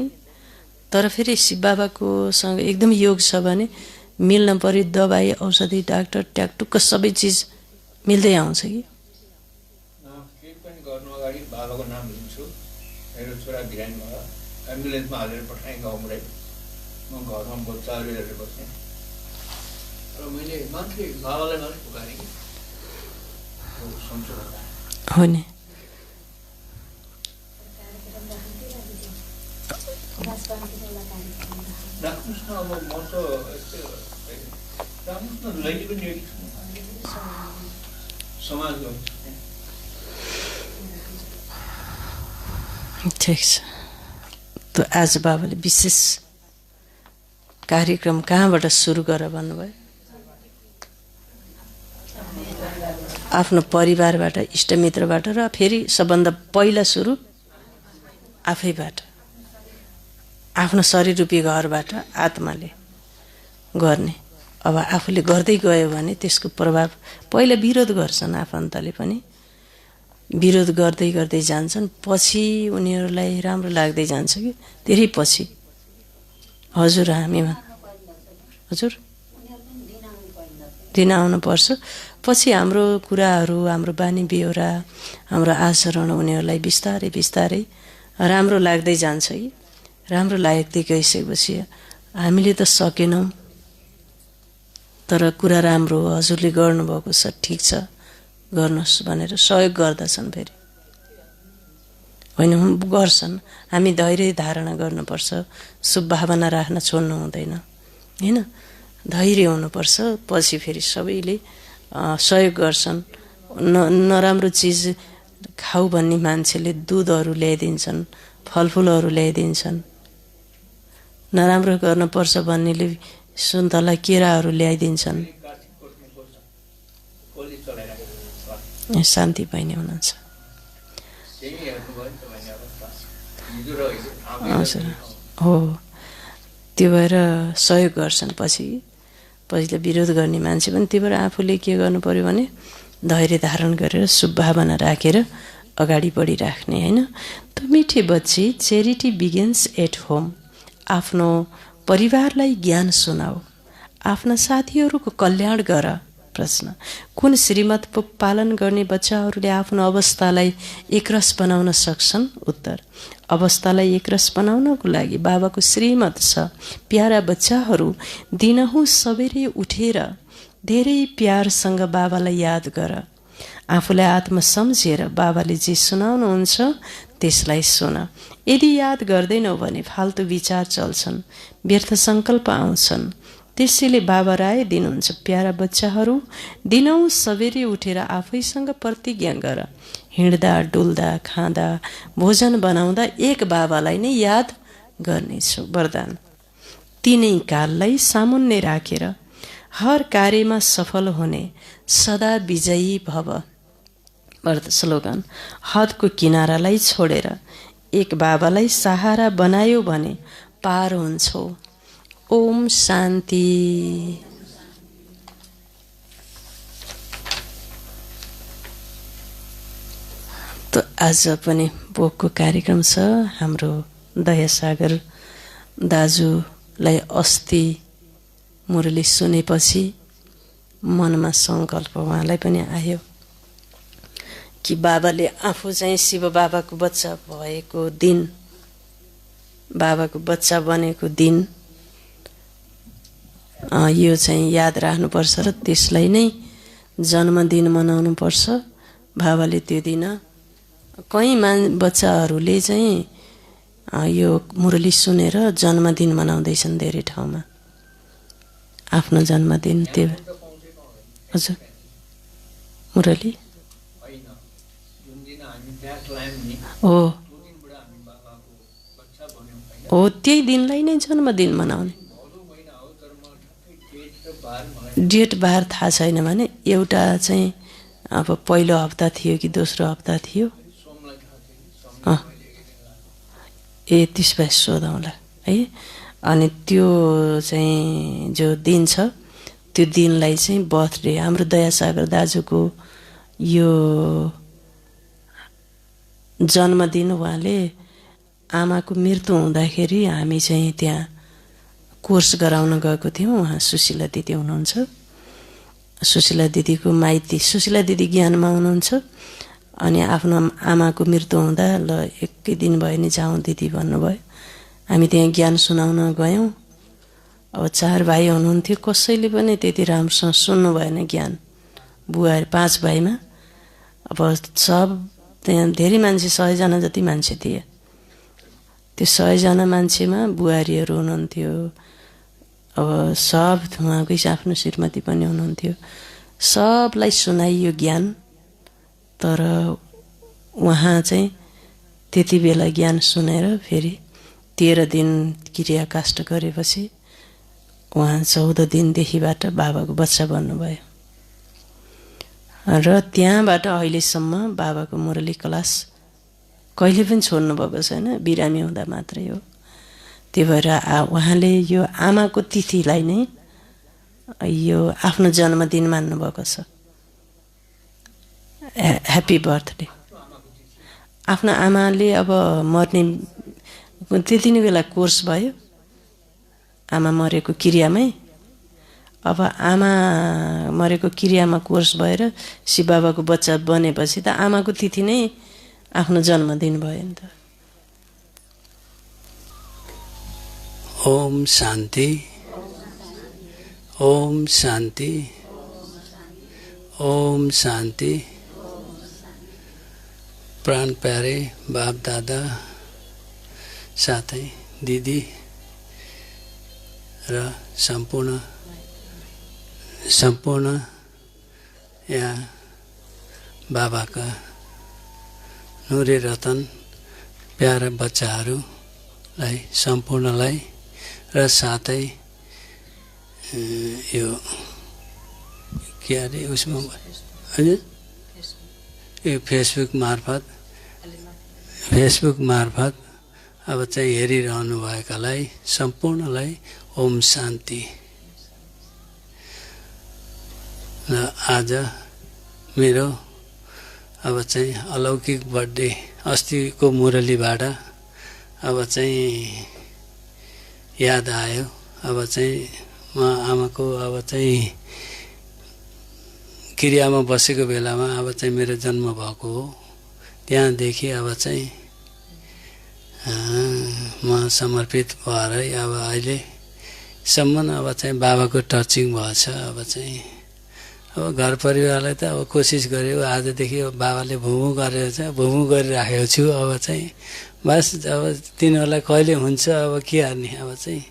तर फेरि शिव बाबाको सँग एकदम योग छ भने मिल्न पर्यो। दबाई, औषधि, डाक्टर, ट्याकटुक्क सबै चिज मिल्दै आउँछ कि। गर्नु अगाडि बाबाको नाम लिन्छु, मेरो छोरा बिरामी भयो, एम्बुलेन्समा हालेर पठाएँ गाउँबाटै। म घरमा बच्चाहरू हेरेर बस्थेँ र मैले मान्छे बाबालाई मात्रै पुकारेँ कि हो नि। राख्नुहोस् न, अब म त राख्नुहोस् न, लैले पनि समाज गर्छु। ठिक छ। त आज बाबाले विशेष कार्यक्रम कहाँबाट सुरु गर भन्नुभयो? आफ्नो परिवारबाट, इष्टमित्रबाट र फेरि सबभन्दा पहिला सुरु आफैबाट, आफ्नो शरीर रूपी घरबाट आत्माले गर्ने। अब आफूले गर्दै गयो भने त्यसको प्रभाव पहिला विरोध गर्छन् आफन्तले पनि, विरोध गर्दै गर्दै जान्छन्, पछि उनीहरूलाई राम्रो लाग्दै जान्छ कि धेरै पछि। हजुर हामीमा हजुर दिन आउनुपर्छ। पछि हाम्रो कुराहरू, हाम्रो बानी बेहोरा, हाम्रो आचरण उनीहरूलाई बिस्तारै बिस्तारै राम्रो लाग्दै जान्छ कि राम्रो लाग्दै गइसकेपछि हामीले त सकेनौँ, तर कुरा राम्रो हो, हजुरले गर्नुभएको छ, ठिक छ, गर्नुहोस् भनेर सहयोग गर्दछन्। फेरि होइन गर्छन्, हामी धैर्य धारणा गर्नुपर्छ, शुभभावना राख्न छोड्नु हुँदैन, होइन, धैर्य हुनुपर्छ। पछि फेरि सबैले सहयोग गर्छन्। नराम्रो चिज खाऊ भन्ने मान्छेले दुधहरू ल्याइदिन्छन्, फलफुलहरू ल्याइदिन्छन्। नराम्रो गर्नुपर्छ भन्नेले सुन्तला केराहरू ल्याइदिन्छन्। शान्ति बहिनी हुनुहुन्छ। हो, त्यो भएर सहयोग गर्छन्। पछि त विरोध गर्ने मान्छे पनि त्यही भएर आफूले के गर्नु पर्यो भने धैर्य धारण गरेर शुभभावना राखेर अगाडि बढिराख्ने, होइन। त मिठे बच्ची, चेरिटी बिगिन्स एट होम। आफ्नो परिवारलाई ज्ञान सुनाऊ, आफ्ना साथीहरूको कल्याण गर। प्रश्न, कुन श्रीमत पालन गर्ने बच्चाहरूले आफ्नो अवस्थालाई एकरस बनाउन सक्छन्? उत्तर, अवस्थालाई एकरस बनाउनको लागि बाबाको श्रीमत छ। प्यारा बच्चाहरू, दिनहुँ सबेरै उठेर धेरै प्यारसँग बाबालाई याद गर। आफूलाई आत्म सम्झेर बाबाले जे सुनाउनुहुन्छ त्यसलाई सुन। यदि याद गर्दैनौ भने फाल्तु विचार चल्छन्, व्यर्थ सङ्कल्प आउँछन्। त्यसैले बाबा राय दिनुहुन्छ, प्यारा बच्चाहरू, दिनौँ सबेरै उठेर आफैसँग प्रतिज्ञा गर। हिँड्दा, डुल्दा, खाँदा, भोजन बनाउँदा एक बाबालाई नै याद गर्नेछु। वरदान, तिनै काललाई सामुन्ने राखेर हर कार्यमा सफल हुने, सदा विजयी भव। स्लोगन, हदको किनारालाई छोडेर एक बाबालाई सहारा बनायो भने पार हुन्छौ। ओम शान्ति। त आज पनि भोगको कार्यक्रम छ। हाम्रो दयासागर दाजुलाई अस्ति मुरली सुनेपछि मनमा सङ्कल्प उहाँलाई पनि आयो कि बाबाले आफू चाहिँ शिव बाबाको बच्चा भएको दिन, बाबाको बच्चा बनेको दिन यो चाहिँ याद राख्नुपर्छ र त्यसलाई नै जन्मदिन मनाउनुपर्छ। बाबाले त्यो दिन कहीँ बच्चाहरूले चाहिँ यो मुरली सुनेर जन्मदिन मनाउँदैछन् धेरै ठाउँमा, आफ्नो जन्मदिन। त्यो हजुर मुरली हो, त्यही दिनलाई नै जन्मदिन मनाउने। डेट बार थाहा छैन भने एउटा चाहिँ अब पहिलो हप्ता थियो कि दोस्रो हप्ता थियो। ए त्यस भए सोधौँला है। अनि त्यो चाहिँ जो दिन छ त्यो दिनलाई चाहिँ बर्थडे, हाम्रो दयासागर दाजुको यो जन्मदिन उहाँले आमाको मृत्यु हुँदाखेरि हामी चाहिँ त्यहाँ कोर्स गराउन गएको थियौँ। उहाँ सुशीला दिदी हुनुहुन्छ। सुशीला दिदीको माइती, सुशीला दिदी ज्ञानमा हुनुहुन्छ। अनि आफ्नो आमाको मृत्यु हुँदा ल एकै दिन भयो नि जाउँ दिदी भन्नुभयो। हामी त्यहाँ ज्ञान सुनाउन गयौँ। अब 4 भाइ हुनुहुन्थ्यो, कसैले पनि त्यति राम्रोसँग सुन्नु भएन ज्ञान। बुवाहरू 5 भाइमा अब सब त्यहाँ धेरै मान्छे, 100 जना जति मान्छे थिए। त्यो 100 जना मान्छेमा बुहारीहरू हुनुहुन्थ्यो। अब सब उहाँकै आफ्नो श्रीमती पनि हुनुहुन्थ्यो। सबलाई सुनाइयो ज्ञान, तर उहाँ चाहिँ त्यति बेला ज्ञान सुनेर फेरि 13 दिन क्रियाकाष्ठ गरेपछि उहाँ 14 दिनदेखिबाट बाबाको बच्चा बन्नुभयो। र त्यहाँबाट अहिलेसम्म बाबाको मुरली क्लास कहिले पनि छोड्नु भएको छैन, बिरामी हुँदा मात्रै हो। त्यही भएर उहाँले यो आमाको तिथिलाई नै यो आफ्नो जन्मदिन मान्नुभएको छ। Happy birthday. आफ्नो आमाले अब मर्ने त्यति नै बेला कोर्स भयो, आमा मरेको क्रियामै। अब आमा मरेको क्रियामा कोर्स भएर शिव बाबाको बच्चा बनेपछि त आमाको तिथि नै आफ्नो जन्मदिन भयो नि त। ओम शांति, ओम शांति, ओम शांति। प्राण प्यारे बाप दादा साथै दिदी र सम्पूर्ण यहाँ बाबाका नुरे रतन प्यारा बच्चाहरूलाई सम्पूर्णलाई र साथै यो के अरे उसमा हजुर यो फेसबुक मार्फत अब चाहिँ हेरिरहनु भएकालाई सम्पूर्णलाई ओम शान्ति। र आज मेरो अब चाहिँ अलौकिक बर्थडे अस्तिको मुरलीबाट अब चाहिँ याद आयो। अब चाहिँ म आमाको अब चाहिँ क्रियामा बसेको बेलामा अब चाहिँ मेरो जन्म भएको हो। त्यहाँदेखि अब चाहिँ म समर्पित भएर अब अहिलेसम्म अब चाहिँ बाबाको टचिङ भएछ। अब चाहिँ अब घर परिवारलाई त अब कोसिस गर्यो। आजदेखि बाबाले भुमु गरेर चाहिँ भुमु गरिराखेको छु। अब चाहिँ बस अब तिनीहरूलाई कहिले हुन्छ अब के गर्ने। अब चाहिँ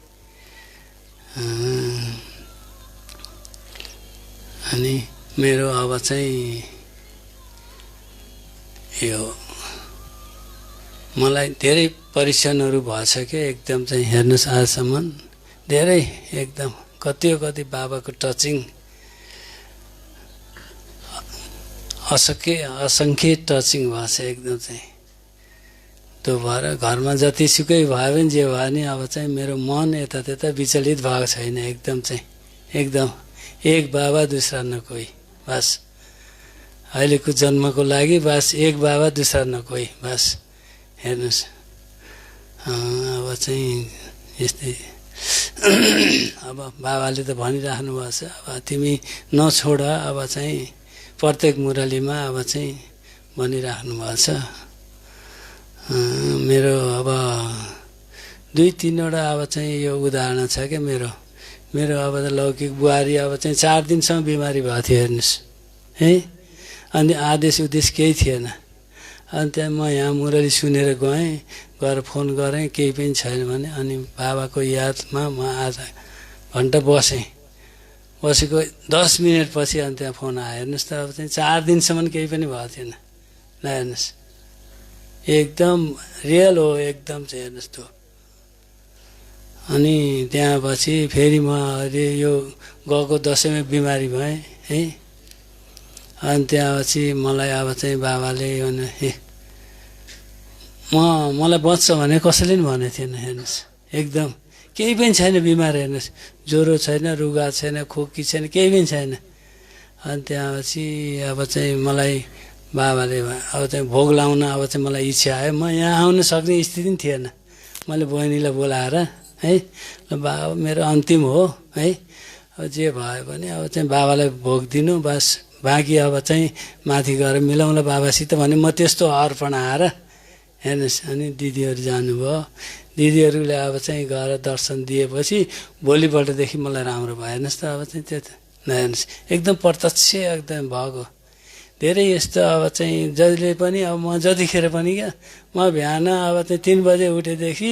अनि मेरो अब चाहिँ यो मलाई धेरै परीक्षणहरू भएछ कि एकदम चाहिँ हेर्नुहोस् आजसम्म धेरै एकदम कति बाबाको टचिङ असङ्ख्य टचिङ भएछ एकदम चाहिँ। त्यो भएर घरमा जतिसुकै भयो भने जे भयो नि अब चाहिँ मेरो मन यता त्यता विचलित भएको छैन। एकदम चाहिँ एकदम एक बाबा दूसरा न कोही। बस अहिलेको जन्मको लागि बस एक बाबा दूसरा न कोही। बस हेर्नुहोस् अब चाहिँ यस्तै अब बाबाले त भनिराख्नु भएको छ अब तिमी नछोड। अब चाहिँ प्रत्येक मुरलीमा अब चाहिँ भनिराख्नु भएको छ। मेरो अब 2-3वटा अब चाहिँ यो उदाहरण छ क्या। मेरो अब त लौकिक बुहारी अब चाहिँ 4 दिनसम्म बिमारी भएको थियो हेर्नुहोस् है। अनि आदेश उद्देश्य केही थिएन। अनि त्यहाँ म यहाँ मुरली सुनेर गएर फोन गरेँ केही पनि छैन भने। अनि बाबाको यादमा म आधा घन्टा बसेको 10 मिनटपछि अनि त्यहाँ फोन आयो। हेर्नुहोस् त अब चाहिँ 4 दिनसम्म केही पनि भएको थिएन। ल हेर्नुहोस् एकदम रियल हो एकदम चाहिँ हेर्नुहोस् त्यो। अनि त्यहाँ पछि फेरि म अहिले यो गएको दसैँमा बिमारी भएँ है। अनि त्यहाँपछि मलाई अब चाहिँ बाबाले मलाई बच्छ भने कसैले पनि भनेको थिएन। हेर्नुहोस् एकदम केही पनि छैन बिमार। हेर्नुहोस् ज्वरो छैन, रुगा छैन, खोकी छैन, केही पनि छैन। अनि त्यहाँपछि अब चाहिँ मलाई बाबाले अब चाहिँ भोग लाउन अब चाहिँ मलाई इच्छा आयो। म यहाँ आउन सक्ने स्थिति पनि थिएन। मैले बहिनीलाई बोलाएर है ल बाबा मेरो अन्तिम हो है। अब जे भयो भने अब चाहिँ बाबालाई भोग दिनु बस। बाँकी अब चाहिँ माथि गएर मिलाउँला बाबासित भने म त्यस्तो अर्पण आएर हेर्नुहोस्। अनि दिदीहरू जानुभयो। दिदीहरूले अब चाहिँ गएर दर्शन दिएपछि भोलिपल्टदेखि मलाई राम्रो भयो। हेर्नुहोस् त अब चाहिँ त्यो हेर्नुहोस् एकदम प्रत्यक्ष एकदम भएको। धेरै यस्तो अब चाहिँ जहिले पनि अब म जतिखेर पनि क्या म बिहान अब चाहिँ 3 बजे उठेदेखि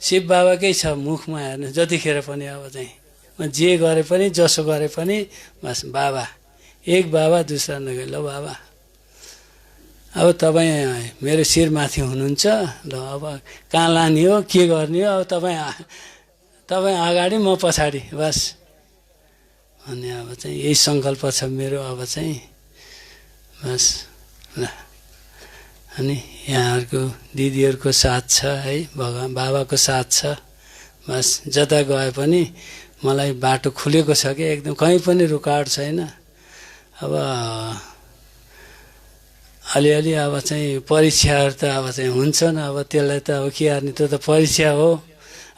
शिव बाबाकै छ मुखमा। हेर्नुहोस् जतिखेर पनि अब चाहिँ म जे गरे पनि जसो गरे पनि बस बाबा एक बाबा दूसरा नगए। ल बाबा अब तपाईँ मेरो शिरमाथि हुनुहुन्छ। ल अब कहाँ लाने हो के गर्ने हो अब तपाईँ अगाडि म पछाडि बस। अनि अब चाहिँ यही सङ्कल्प छ मेरो अब चाहिँ बस ल। अनि यहाँहरूको दिदीहरूको साथ छ है, भगवान् बाबाको साथ छ। बस जता गए पनि मलाई बाटो खुलेको छ कि एकदम कहीँ पनि रुकावट छैन। अब अलिअलि अब चाहिँ परीक्षाहरू त अब चाहिँ हुन्छन्। अब त्यसलाई त अब के गर्ने, त्यो त परीक्षा हो।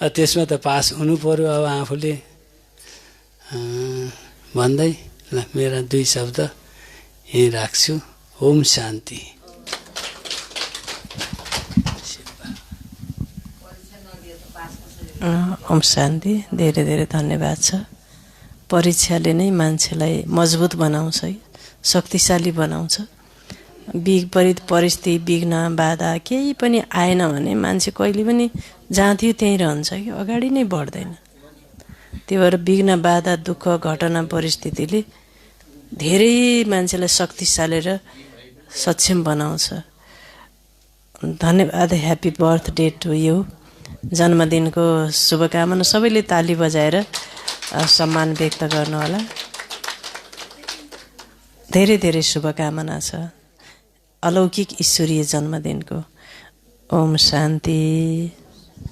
त्यसमा त पास हुनु पर्यो। अब आफूले भन्दै ल मेरा 2 शब्द यहीँ राख्छु। ओम शान्ति। ओम शान्ति। धेरै धेरै धन्यवाद छ। परीक्षाले नै मान्छेलाई मजबुत बनाउँछ, शक्तिशाली बनाउँछ। विपरीत परिस्थिति, विघ्न, बाधा केही पनि आएन भने मान्छे कहिले पनि जहाँ थियो त्यहीँ रहन्छ कि अगाडि नै बढ्दैन। त्यही भएर विघ्न, बाधा, दुःख, घटना, परिस्थितिले धेरै मान्छेलाई शक्तिशाली र सक्षम बनाउँछ। धन्यवाद। Happy birthday to you. जन्मदिनको शुभकामना। सबैले ताली बजाएर सम्मान व्यक्त गर्नु होला। धेरै धेरै शुभकामना छ अलौकिक ईश्वरीय जन्मदिनको। ओम शान्ति।